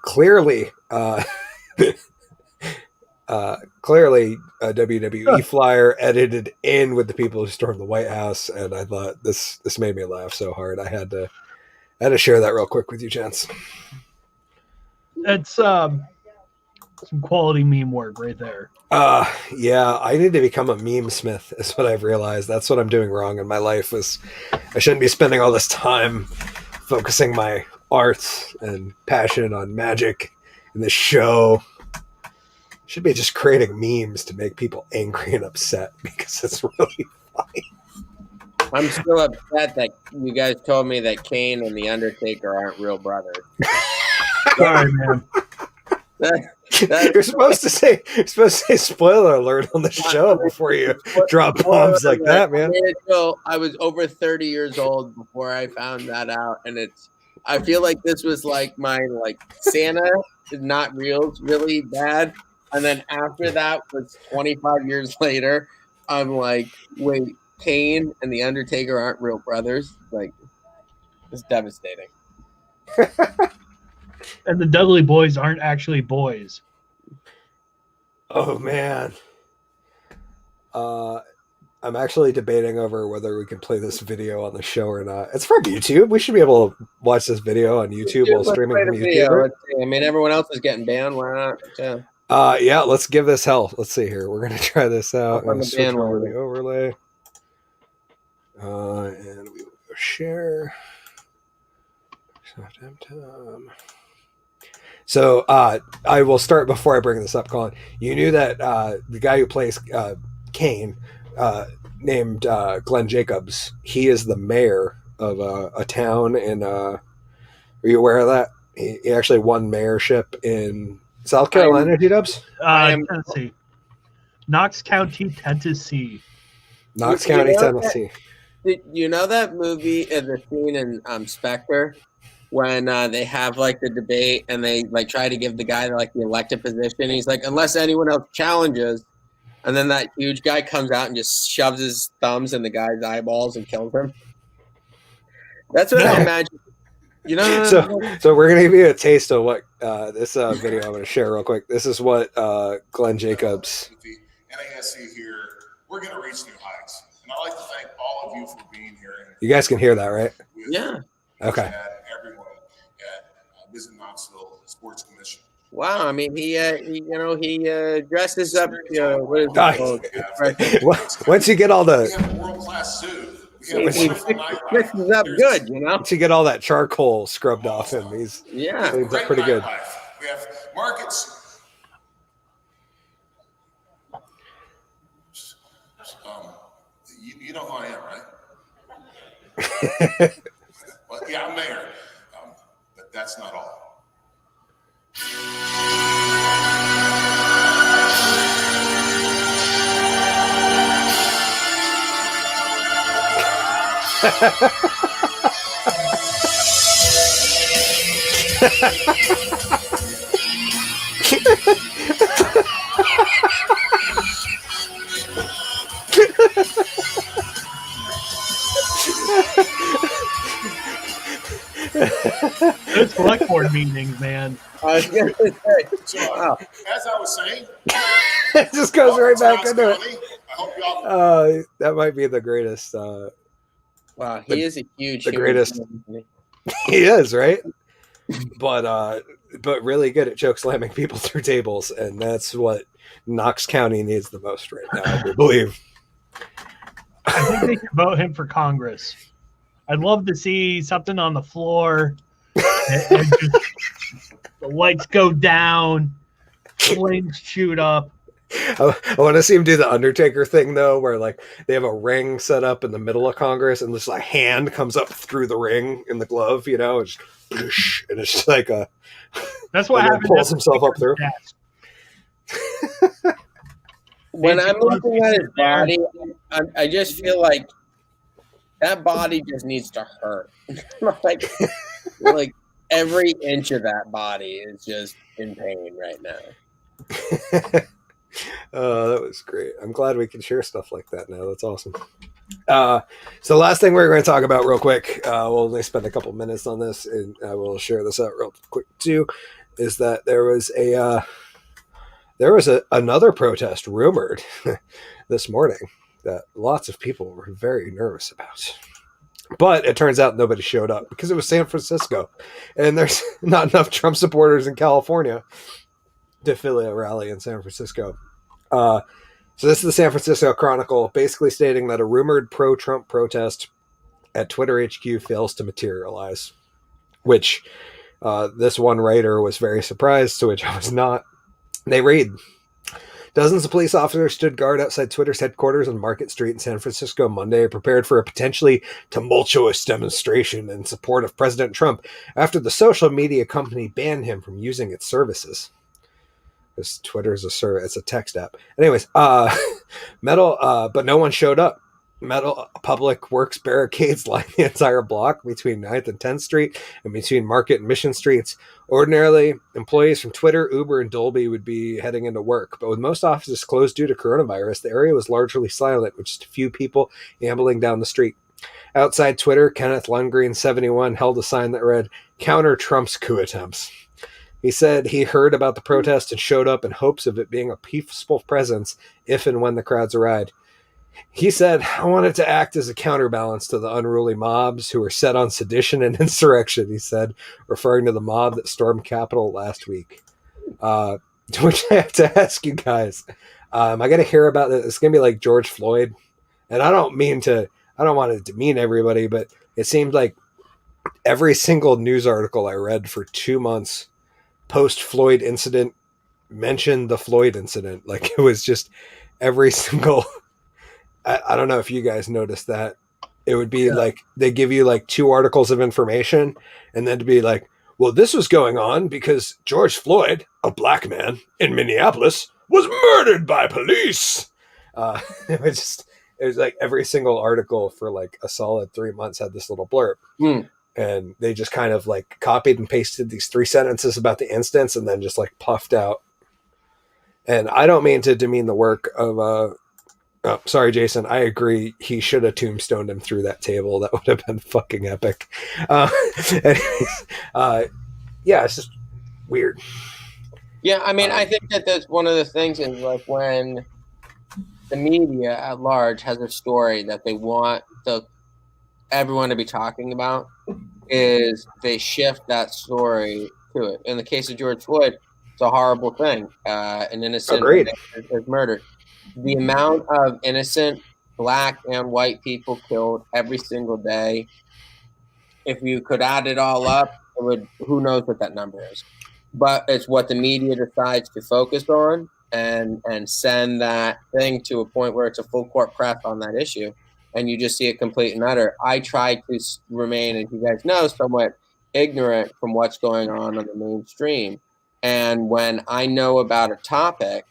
Clearly a WWE flyer edited in with the people who stormed the White House, and I thought this made me laugh so hard. I had to share that real quick with you, gents. It's some quality meme work right there. Yeah, I need to become a meme smith, is what I've realized. That's what I'm doing wrong in my life. Is I shouldn't be spending all this time focusing my arts and passion on magic in this show. Should be just creating memes to make people angry and upset, because it's really funny. I'm still upset that you guys told me that Kane and The Undertaker aren't real brothers. Sorry, man. You're supposed to say spoiler alert on the show before you drop bombs like that, man. I was over 30 years old before I found that out, and I feel like this was like my Santa is not real, really bad. And then after that was 25 years later, I'm like, wait, Kane and The Undertaker aren't real brothers? Like, it's devastating. And the Dudley boys aren't actually boys. Oh, man. I'm actually debating over whether we can play this video on the show or not. It's from YouTube. We should be able to watch this video on YouTube while streaming from YouTube. I mean, everyone else is getting banned. Why not? Yeah, let's give this hell. Let's see here. We're going to try this out. I'm going to switch over the overlay. And we will go share. So I will start before I bring this up, Colin. You knew that the guy who plays Kane, named Glenn Jacobs, he is the mayor of a town in. Are you aware of that? He actually won mayorship in South Carolina, G-Dubs? Tennessee. Knox County, Tennessee. Knox County, Tennessee. Did you know that movie, the scene in Spectre, when they have like the debate and they like try to give the guy like the elected position? He's like, unless anyone else challenges, and then that huge guy comes out and just shoves his thumbs in the guy's eyeballs and kills him. That's what I imagine. You know. So we're gonna give you a taste of what this video I'm gonna share real quick. This is what Glenn Jacobs. NASC here, we're gonna reach new heights, and I'd like to thank all of you for being here. You guys can hear that, right? Yeah. Okay. Everyone at Visit Knoxville Sports Commission. Wow, I mean, he dresses up. What is it Ah, called? Once you get all We the have a world-class suit. We have He wonderful nightlife. fixes up good, you know. once you get all that charcoal scrubbed off him, he's Yeah. cleans up Great pretty good. nightlife. We have markets. You know who I am, right? Well, yeah, I'm mayor. But that's not all. Those select board meetings, man. I was gonna say, So, wow. as I was saying, It just goes right back into it. County, I hope y'all. That might be the greatest. Wow, he is a huge. the human greatest- being. He is, right? But really good at choke slamming people through tables, and that's what Knox County needs the most right now, I do believe. I think they should vote him for Congress. I'd love to see something on the floor and just the lights go down, flames shoot up. I want to see him do the Undertaker thing though, where like they have a ring set up in the middle of Congress, and this like hand comes up through the ring in the glove, and it's just like a. That's what and then happened. pulls himself up through. When I'm looking at his body, I just feel like that body just needs to hurt. like every inch of that body is just in pain right now. Oh, that was great. I'm glad we can share stuff like that now. That's awesome. So last thing we're going to talk about real quick, we'll only spend a couple minutes on this, and I will share this out real quick too, is that there was another protest rumored this morning that lots of people were very nervous about. But it turns out nobody showed up because it was San Francisco, and there's not enough Trump supporters in California to affiliate a rally in San Francisco. So this is the San Francisco Chronicle, basically stating that a rumored pro-Trump protest at Twitter HQ fails to materialize, which this one writer was very surprised, to which I was not. They read, dozens of police officers stood guard outside Twitter's headquarters on Market Street in San Francisco Monday, prepared for a potentially tumultuous demonstration in support of President Trump after the social media company banned him from using its services. Because Twitter is it's a text app. Anyways, but no one showed up. Metal public works barricades line the entire block between 9th and 10th Street and between Market and Mission Streets. Ordinarily, employees from Twitter, Uber, and Dolby would be heading into work, but with most offices closed due to coronavirus, the area was largely silent, with just a few people ambling down the street. Outside Twitter, Kenneth Lundgren, 71, held a sign that read, "Counter Trump's coup attempts." He said he heard about the protest and showed up in hopes of it being a peaceful presence if and when the crowds arrived. He said, "I wanted to act as a counterbalance to the unruly mobs who were set on sedition and insurrection," he said, referring to the mob that stormed Capitol last week. To which I have to ask you guys, am I going to hear about this? It's going to be like George Floyd. And I don't want to demean everybody, but it seemed like every single news article I read for 2 months post-Floyd incident mentioned the Floyd incident. Like it was just every single... I don't know if you guys noticed that. It would be like they give you like 2 articles of information and then to be like, well, this was going on because George Floyd, a black man in Minneapolis, was murdered by police. It was like every single article for like a solid 3 months had this little blurb. And they just kind of like copied and pasted these 3 sentences about the instance and then just like puffed out. And I don't mean to demean the work of oh, sorry, Jason. I agree. He should have tombstoned him through that table. That would have been fucking epic. Anyways, yeah, it's just weird. Yeah, I mean, I think that that's one of the things is like when the media at large has a story that they want everyone to be talking about, is they shift that story to it. In the case of George Floyd, it's a horrible thing. An innocent Agreed. man is murdered. The amount of innocent black and white people killed every single day, if you could add it all up, it would, who knows what that number is. But it's what the media decides to focus on and send that thing to a point where it's a full court press on that issue. And you just see it complete and utter. I try to remain, as you guys know, somewhat ignorant from what's going on the mainstream. And when I know about a topic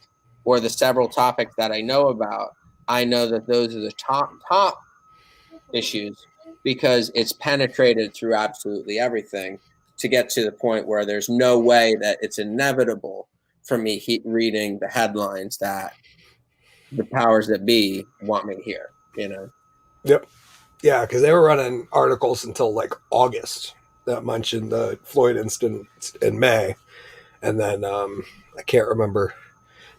or the several topics that I know about, I know that those are the top issues because it's penetrated through absolutely everything to get to the point where there's no way that it's inevitable for me reading the headlines that the powers that be want me to hear, you know? Yep. Yeah, because they were running articles until like August that mentioned the Floyd incident in May. And then I can't remember.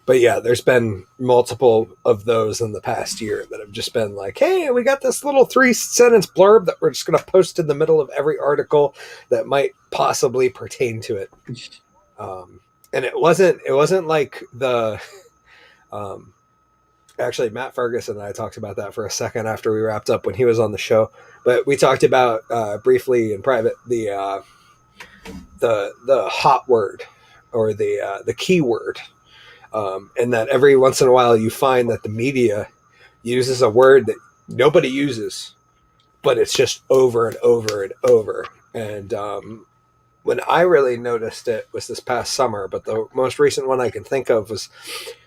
But yeah, there's been multiple of those in the past year that have just been like, hey, we got this little 3-sentence blurb that we're just going to post in the middle of every article that might possibly pertain to it. And it wasn't like the, actually Matt Ferguson and I talked about that for a second after we wrapped up when he was on the show, but we talked about briefly in private, the hot word or the keyword. And that every once in a while you find that the media uses a word that nobody uses, but it's just over and over and over. And when I really noticed it was this past summer, but the most recent one I can think of was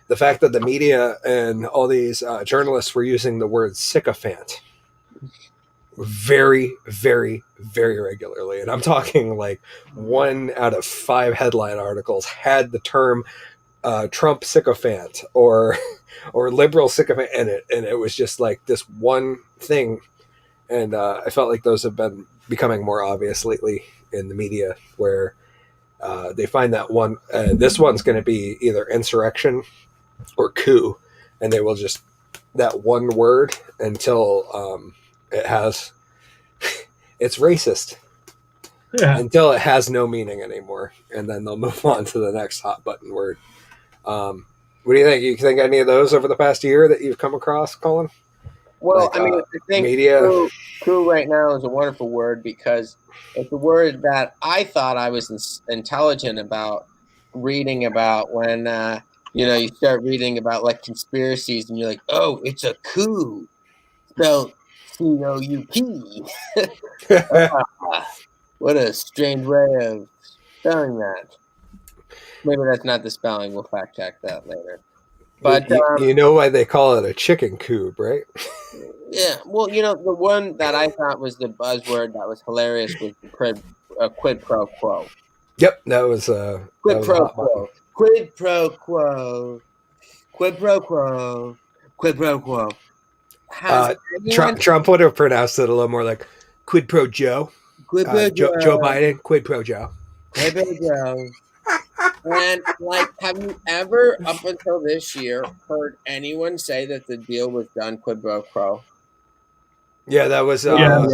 the fact that the media and all these journalists were using the word sycophant very, very, very regularly. And I'm talking like 1 out of 5 headline articles had the term Trump sycophant or liberal sycophant in it, and it was just like this one thing. And I felt like those have been becoming more obvious lately in the media, where they find that one. This one's going to be either insurrection or coup, and they will just that one word until it has it's racist. Yeah. Until it has no meaning anymore, and then they'll move on to the next hot button word. What do you think? You think any of those over the past year that you've come across, Colin? Well, Like, I mean, I think media. coup right now is a wonderful word because it's a word that I thought I was intelligent about reading about when, you start reading about like conspiracies and you're like, oh, it's a coup, spelled C-O-U-P. What a strange way of spelling that. Maybe that's not the spelling. We'll fact check that later. But you know why they call it a chicken coop, right? Yeah, well, the one that I thought was the buzzword that was hilarious was the quid pro quo. Yep, that was Quid pro quo. Quid pro quo. Quid pro quo. Quid pro quo. Trump would have pronounced it a little more like quid pro Joe. Quid pro Joe Biden, quid pro Joe. Quid pro Joe. And have you ever, up until this year, heard anyone say that the deal was done quid pro quo? Yeah, that was. Yeah,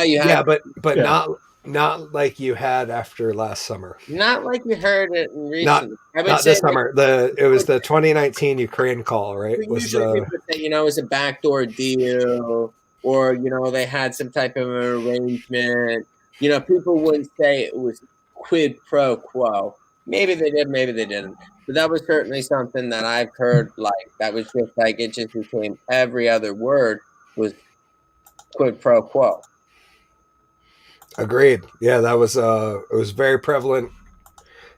you had. Yeah, but Yeah. not like you had after last summer. Not like you heard it in recent. Not this summer. It was the 2019 Ukraine call, right? Usually people say, it was a backdoor deal, or they had some type of an arrangement. People wouldn't say it was quid pro quo. Maybe they did, maybe they didn't. But that was certainly something that I've heard. That was just it just became every other word was quid pro quo. Agreed. Yeah, that was it was very prevalent.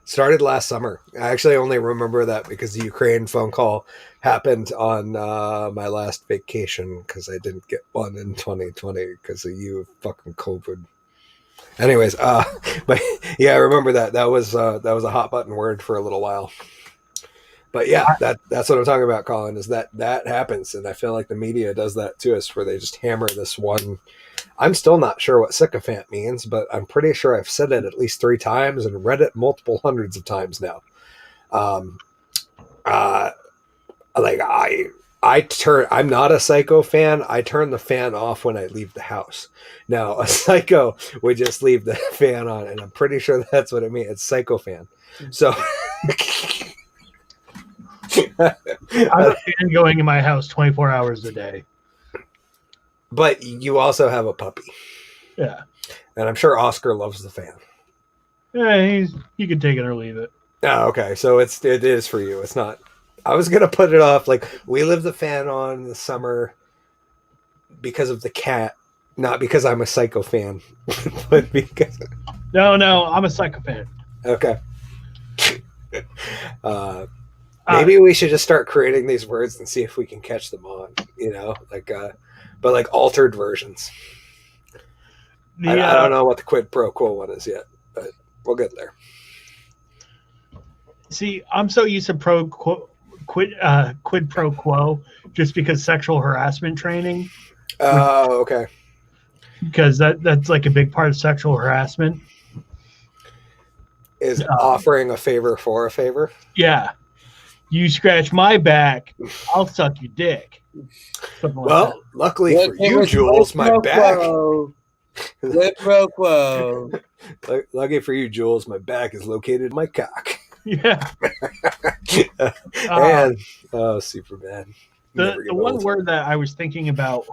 Started last summer. I actually only remember that because the Ukraine phone call happened on my last vacation because I didn't get one in 2020 because of you fucking COVID. Anyways, but yeah, I remember that. That was a hot button word for a little while. But yeah, that's what I'm talking about, Colin, is that happens. And I feel like the media does that to us where they just hammer this one. I'm still not sure what sycophant means, but I'm pretty sure I've said it at least 3 times and read it multiple hundreds of times now. I'm not a Psycho fan. I turn the fan off when I leave the house. Now, a Psycho would just leave the fan on, and I'm pretty sure that's what it means. It's Psycho fan. So I have a fan going in my house 24 hours a day. but you also have a puppy. Yeah. And I'm sure Oscar loves the fan. Yeah, he can take it or leave it. Oh, okay. So it is for you. It's not. I was gonna put it off. Like, we leave the fan on in the summer because of the cat, not because I'm a Psycho fan, but because. No, I'm a Psycho fan. Okay. Maybe we should just start creating these words and see if we can catch them on. But like altered versions. I don't know what the quid pro quo one is yet, but we'll get there. See, I'm so used to quid pro quo just because sexual harassment training. Oh, okay. Because that's like a big part of sexual harassment. Is offering a favor for a favor? Yeah. You scratch my back, I'll suck your dick. Well, luckily for you, Jules, my back. Quid pro quo. Lucky for you, Jules, my back is located in my cock. Yeah. And Superman. The one word that I was thinking about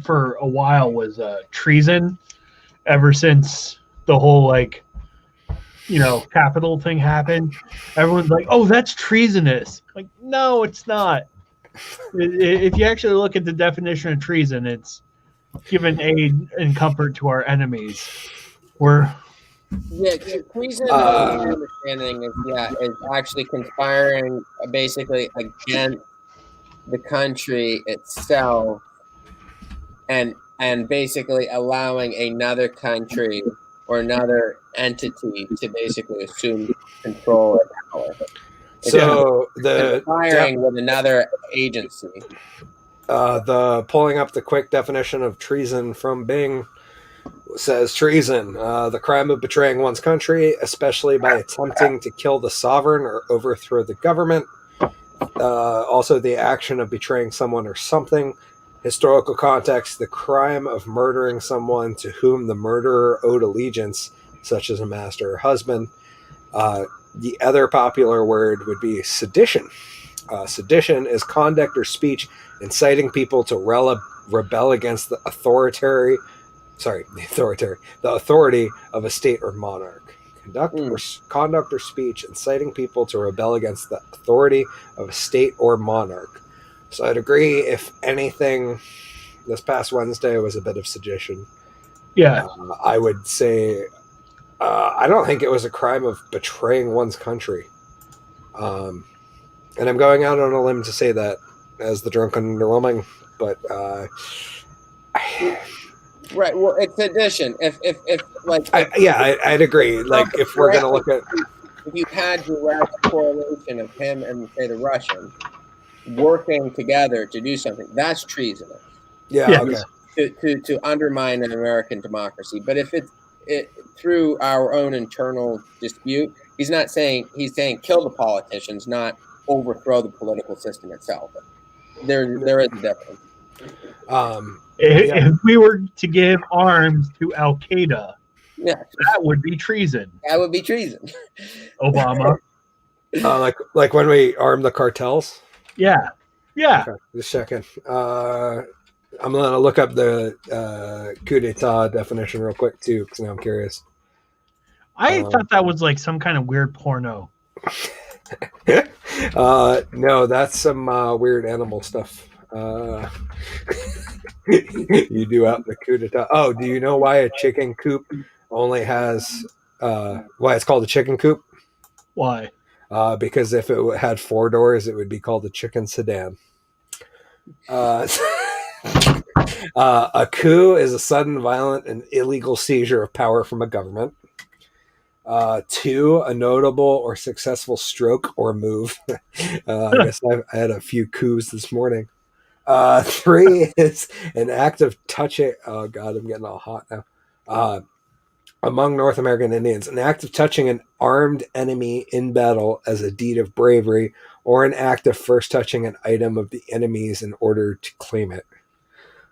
for a while was treason. Ever since the whole Capitol thing happened, everyone's like, "Oh, that's treasonous." Like, no, it's not. If you actually look at the definition of treason, it's giving aid and comfort to our enemies. Treason, my understanding is actually conspiring basically against the country itself, and basically allowing another country or another entity to basically assume control or power. So conspiring with another agency. The pulling up the quick definition of treason from Bing says treason, the crime of betraying one's country, especially by attempting to kill the sovereign or overthrow the government. Also, the action of betraying someone or something. Historical context, the crime of murdering someone to whom the murderer owed allegiance, such as a master or husband. The other popular word would be sedition. Sedition is conduct or speech inciting people to rebel against the authority of a state or monarch. Conduct or speech inciting people to rebel against the authority of a state or monarch. So I'd agree, if anything, this past Wednesday was a bit of sedition. Yeah. I would say I don't think it was a crime of betraying one's country. And I'm going out on a limb to say that as the drunken underwhelming, but right. Well, it's sedition. I'd agree. Like, if we're going to look at, if you had direct correlation of him and say the Russian working together to do something, that's treasonous. Yeah. Okay. To undermine an American democracy. But if it's through our own internal dispute, he's saying kill the politicians, not overthrow the political system itself. There is a difference. If we were to give arms to Al Qaeda, that would be treason. That would be treason. Obama. Like when we arm the cartels. Yeah. Okay, just checking. I'm gonna look up the coup d'état definition real quick too, because now I'm curious. I thought that was like some kind of weird porno. No, that's some weird animal stuff. You do out the coup d'état. Oh, do you know why a chicken coop only has why it's called a chicken coop? Why? Because if it had 4 doors, it would be called a chicken sedan. A coup is a sudden, violent, and illegal seizure of power from a government. 2, a notable or successful stroke or move. I guess I had a few coups this morning. 3 is an act of touching. Oh God, I'm getting all hot now. among North American Indians, an act of touching an armed enemy in battle as a deed of bravery, or an act of first touching an item of the enemy's in order to claim it.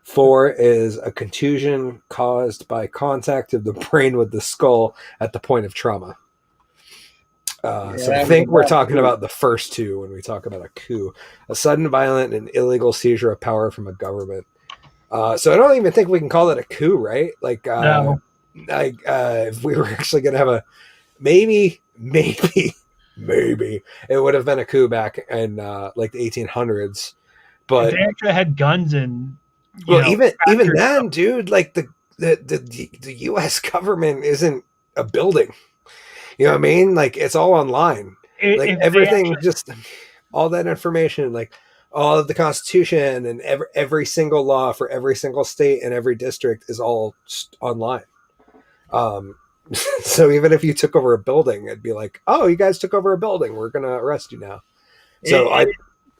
4 is a contusion caused by contact of the brain with the skull at the point of trauma. So I think we're talking about the first two when we talk about a coup, a sudden, violent, and illegal seizure of power from a government. So I don't even think we can call that a coup, right? Like, No. If we were actually going to have a maybe it would have been a coup back in like the 1800s. But they actually had guns and even factories. then, dude, like the U.S. government isn't a building. You know what I mean? Like, it's all online. Like, everything, just all that information, like all of the Constitution and every single law for every single state and every district is all online. So even if you took over a building, it'd be like, oh, you guys took over a building, we're gonna arrest you now. So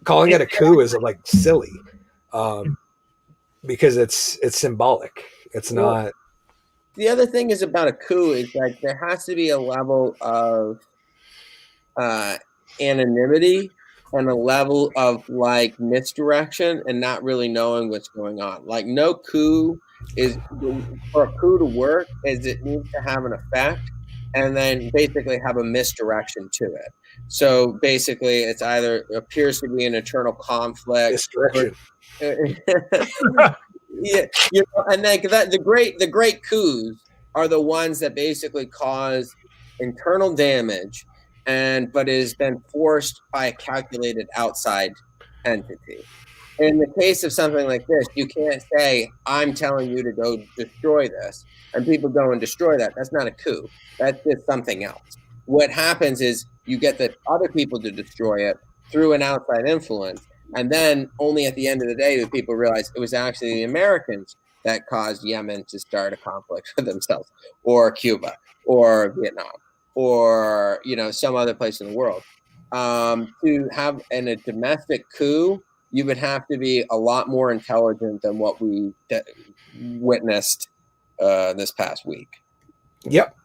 calling it a coup is like silly, because it's symbolic. It's not. The other thing is about a coup is like there has to be a level of anonymity and a level of like misdirection and not really knowing what's going on. Like, no coup is, for a coup to work, is it needs to have an effect and then basically have a misdirection to it. So basically, it's either appears to be an internal conflict. Misdirection. Yeah, you know, and like that, the great coups are the ones that basically cause internal damage, but it has been forced by a calculated outside entity. In the case of something like this, you can't say, I'm telling you to go destroy this, and people go and destroy that. That's not a coup. That's just something else. What happens is you get the other people to destroy it through an outside influence, and then only at the end of the day do people realize it was actually the Americans that caused Yemen to start a conflict for themselves, or Cuba, or Vietnam, or some other place in the world. To have a domestic coup, you would have to be a lot more intelligent than what we witnessed this past week. Yep.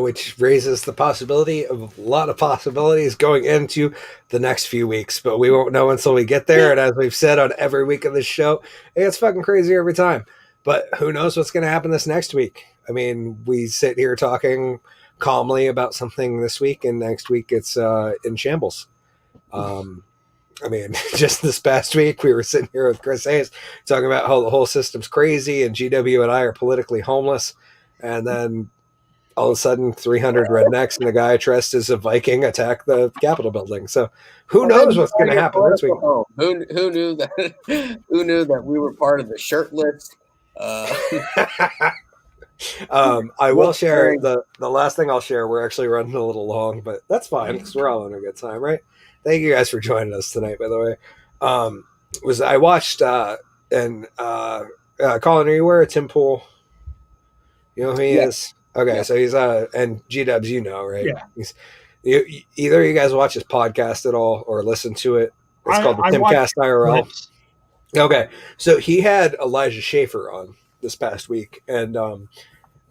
Which raises the possibility of a lot of possibilities going into the next few weeks, but we won't know until we get there. And as we've said on every week of this show, it gets fucking crazy every time. But who knows what's going to happen this next week? I mean, we sit here talking calmly about something this week, and next week it's in shambles. I mean, just this past week, we were sitting here with Chris Hayes talking about how the whole system's crazy and GW and I are politically homeless. And then all of a sudden, 300 rednecks and a guy dressed as a Viking attack the Capitol building. So who knows what's going to happen this week? Who knew that? Who knew that we were part of the shirtless? I will share the last thing I'll share. We're actually running a little long, but that's fine because we're all having a good time, right? Thank you guys for joining us tonight, by the way. I watched Colin, are you aware of Tim Pool? You know who he is? Okay, so he's and G-Dubs, right? Yeah. Either you guys watch his podcast at all or listen to it. It's called the Timcast IRL. Clips. Okay, so he had Elijah Schaefer on this past week, and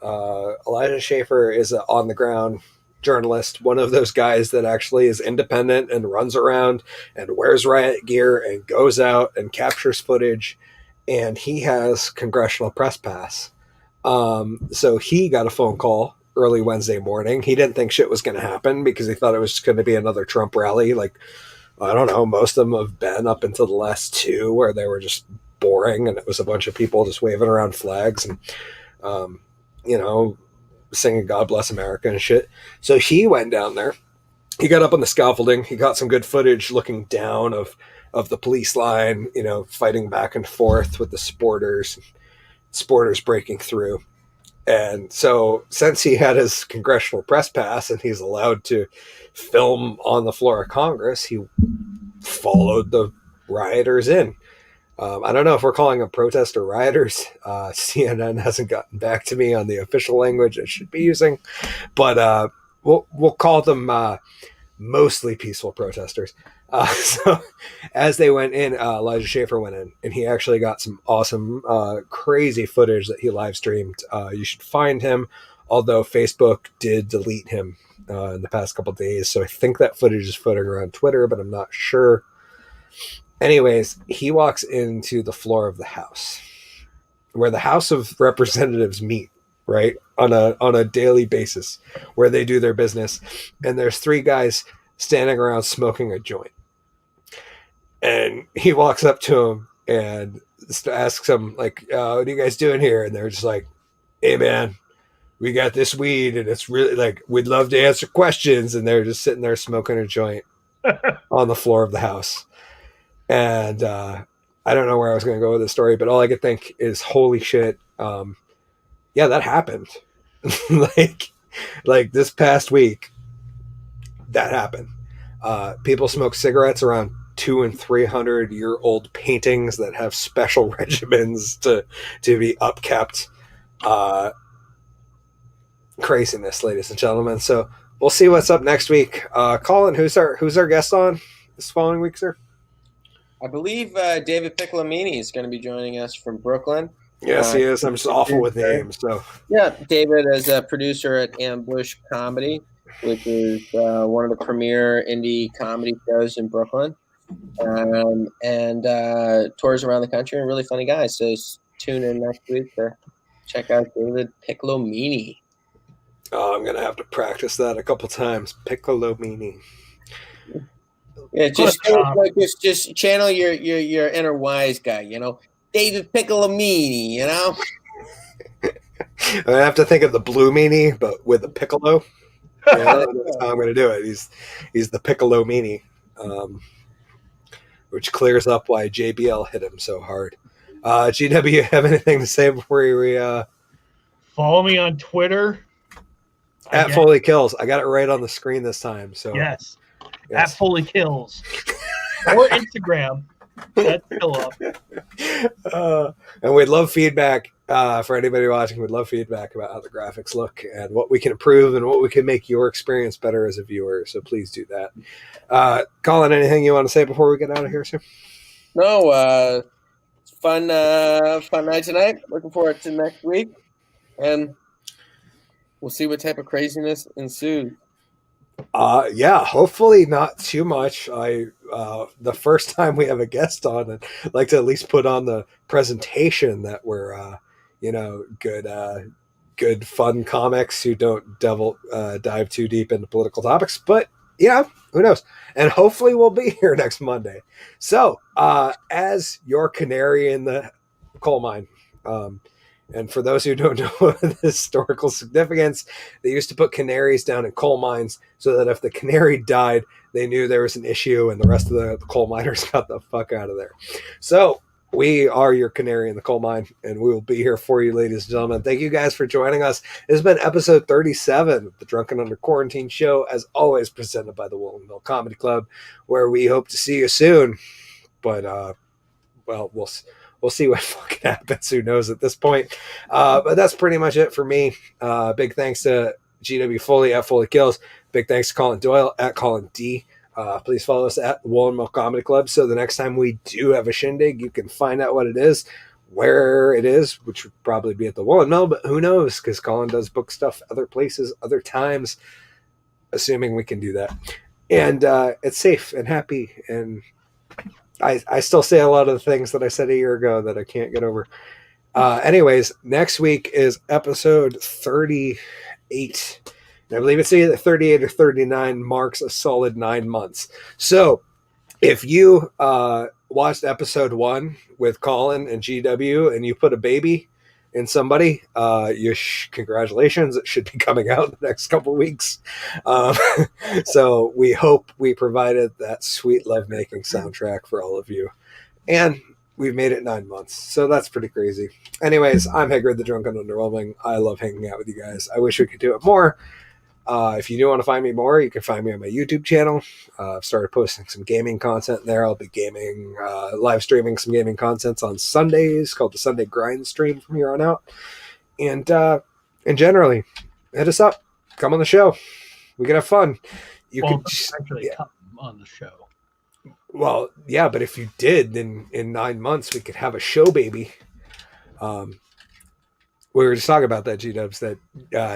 Elijah Schaefer is an on-the-ground journalist, one of those guys that actually is independent and runs around and wears riot gear and goes out and captures footage, and he has congressional press pass. So he got a phone call early Wednesday morning. He didn't think shit was going to happen because he thought it was going to be another Trump rally. Like, I don't know, most of them have been up until the last two where they were just boring and it was a bunch of people just waving around flags and, singing God Bless America and shit. So he went down there. He got up on the scaffolding. He got some good footage looking down of the police line, fighting back and forth with the supporters breaking through. And so since he had his congressional press pass and he's allowed to film on the floor of Congress, he followed the rioters in. I don't know if we're calling them protest or rioters. CNN hasn't gotten back to me on the official language it should be using, but we'll call them mostly peaceful protesters. So as they went in, Elijah Schaefer went in, and he actually got some awesome, crazy footage that he live streamed. You should find him although Facebook did delete him in the past couple of days. So I think that footage is floating around Twitter, but I'm not sure. Anyways, he walks into the floor of the House, where the House of Representatives meet, right, on a daily basis, where they do their business, and there's three guys standing around smoking a joint, and he walks up to him and asks them, like, "What are you guys doing here?" And they're just like, "Hey, man, we got this weed, and it's really like we'd love to answer questions." And they're just sitting there smoking a joint on the floor of the House. And I don't know where I was going to go with this story, but all I could think is, holy shit, yeah, that happened. like this past week, that happened. People smoke cigarettes around 200 and 300-year-old paintings that have special regimens to be upkept. Craziness, ladies and gentlemen. So we'll see what's up next week. Colin, who's our guest on this following week, sir? I believe David Piccolomini is going to be joining us from Brooklyn. Yes, he is. I'm just awful with names. So yeah, David is a producer at Ambush Comedy, which is one of the premier indie comedy shows in Brooklyn, and tours around the country. And really funny guy. So tune in next week to check out David Piccolomini. I'm gonna have to practice that a couple times. Piccolomini. Yeah, just channel your inner wise guy. You know, David Piccolomini. You know. I have to think of the Blue Meanie, but with a piccolo. Yeah, that's how I'm going to do it. He's the Piccolomini, which clears up why JBL hit him so hard. GW, you have anything to say before we follow me on Twitter at Foley Kills? I got it right on the screen this time. So yes. At Foley Kills or Instagram. That's still up. And we'd love feedback for anybody watching. We'd love feedback about how the graphics look and what we can improve and what we can make your experience better as a viewer. So please do that. Colin, anything you want to say before we get out of here, sir? No, fun night tonight. Looking forward to next week, and we'll see what type of craziness ensues. Yeah, hopefully not too much. The first time we have a guest on, I'd like to at least put on the presentation that we're good fun comics who don't dive too deep into political topics. But yeah, who knows? And hopefully we'll be here next Monday. So as your canary in the coal mine, and for those who don't know the historical significance, they used to put canaries down in coal mines so that if the canary died, they knew there was an issue and the rest of the coal miners got the fuck out of there. So we are your canary in the coal mine, and we will be here for you, ladies and gentlemen. Thank you guys for joining us. This has been episode 37 of the Drunken Under Quarantine show, as always presented by the Woolen Comedy Club, where we hope to see you soon. But, well, we'll see what fucking happens. Who knows at this point? But that's pretty much it for me. Big thanks to GW Foley at Foley Kills. Big thanks to Colin Doyle at Colin D. Please follow us at the Woolen Mill Comedy Club. So the next time we do have a shindig, you can find out what it is, where it is, which would probably be at the Woolen Mill, but who knows? Because Colin does book stuff other places, other times, assuming we can do that. And it's safe and happy, and I still say a lot of the things that I said a year ago that I can't get over. Anyways, next week is episode 38. And I believe it's either 38 or 39, marks a solid 9 months. So if you watched episode 1 with Colin and GW and you put a baby in somebody, congratulations. It should be coming out in the next couple of weeks. So we hope we provided that sweet lovemaking soundtrack for all of you. And we've made it 9 months. So that's pretty crazy. Anyways, I'm Hagrid, the Drunken Underwhelming. I love hanging out with you guys. I wish we could do it more. If you do want to find me more, you can find me on my YouTube channel. I've started posting some gaming content there. I'll be live streaming some gaming content on Sundays called the Sunday Grind Stream from here on out. And generally, hit us up. Come on the show. We can have fun. You could actually come on the show. Well, yeah, but if you did, then in 9 months we could have a show, baby. we were just talking about that, G-Dubs, that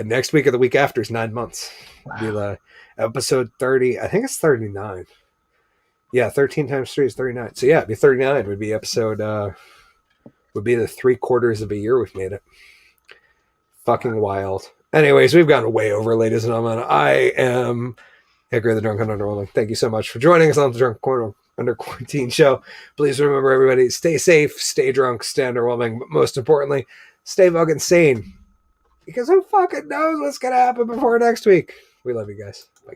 next week or the week after is 9 months. It'll be the episode 30. I think it's 39. Yeah, 13 times 3 is 39. So yeah, it'd be 39 would be episode, would be the 3/4 of a year we've made it. Fucking wild. Anyways, we've gone way over, ladies and gentlemen. I am Hickory the Drunken Underwhelming. Thank you so much for joining us on the Drunk Under Quarantine show. Please remember, everybody, stay safe, stay drunk, stay underwhelming, but most importantly, stay fucking sane. Because who fucking knows what's going to happen before next week? We love you guys. Bye.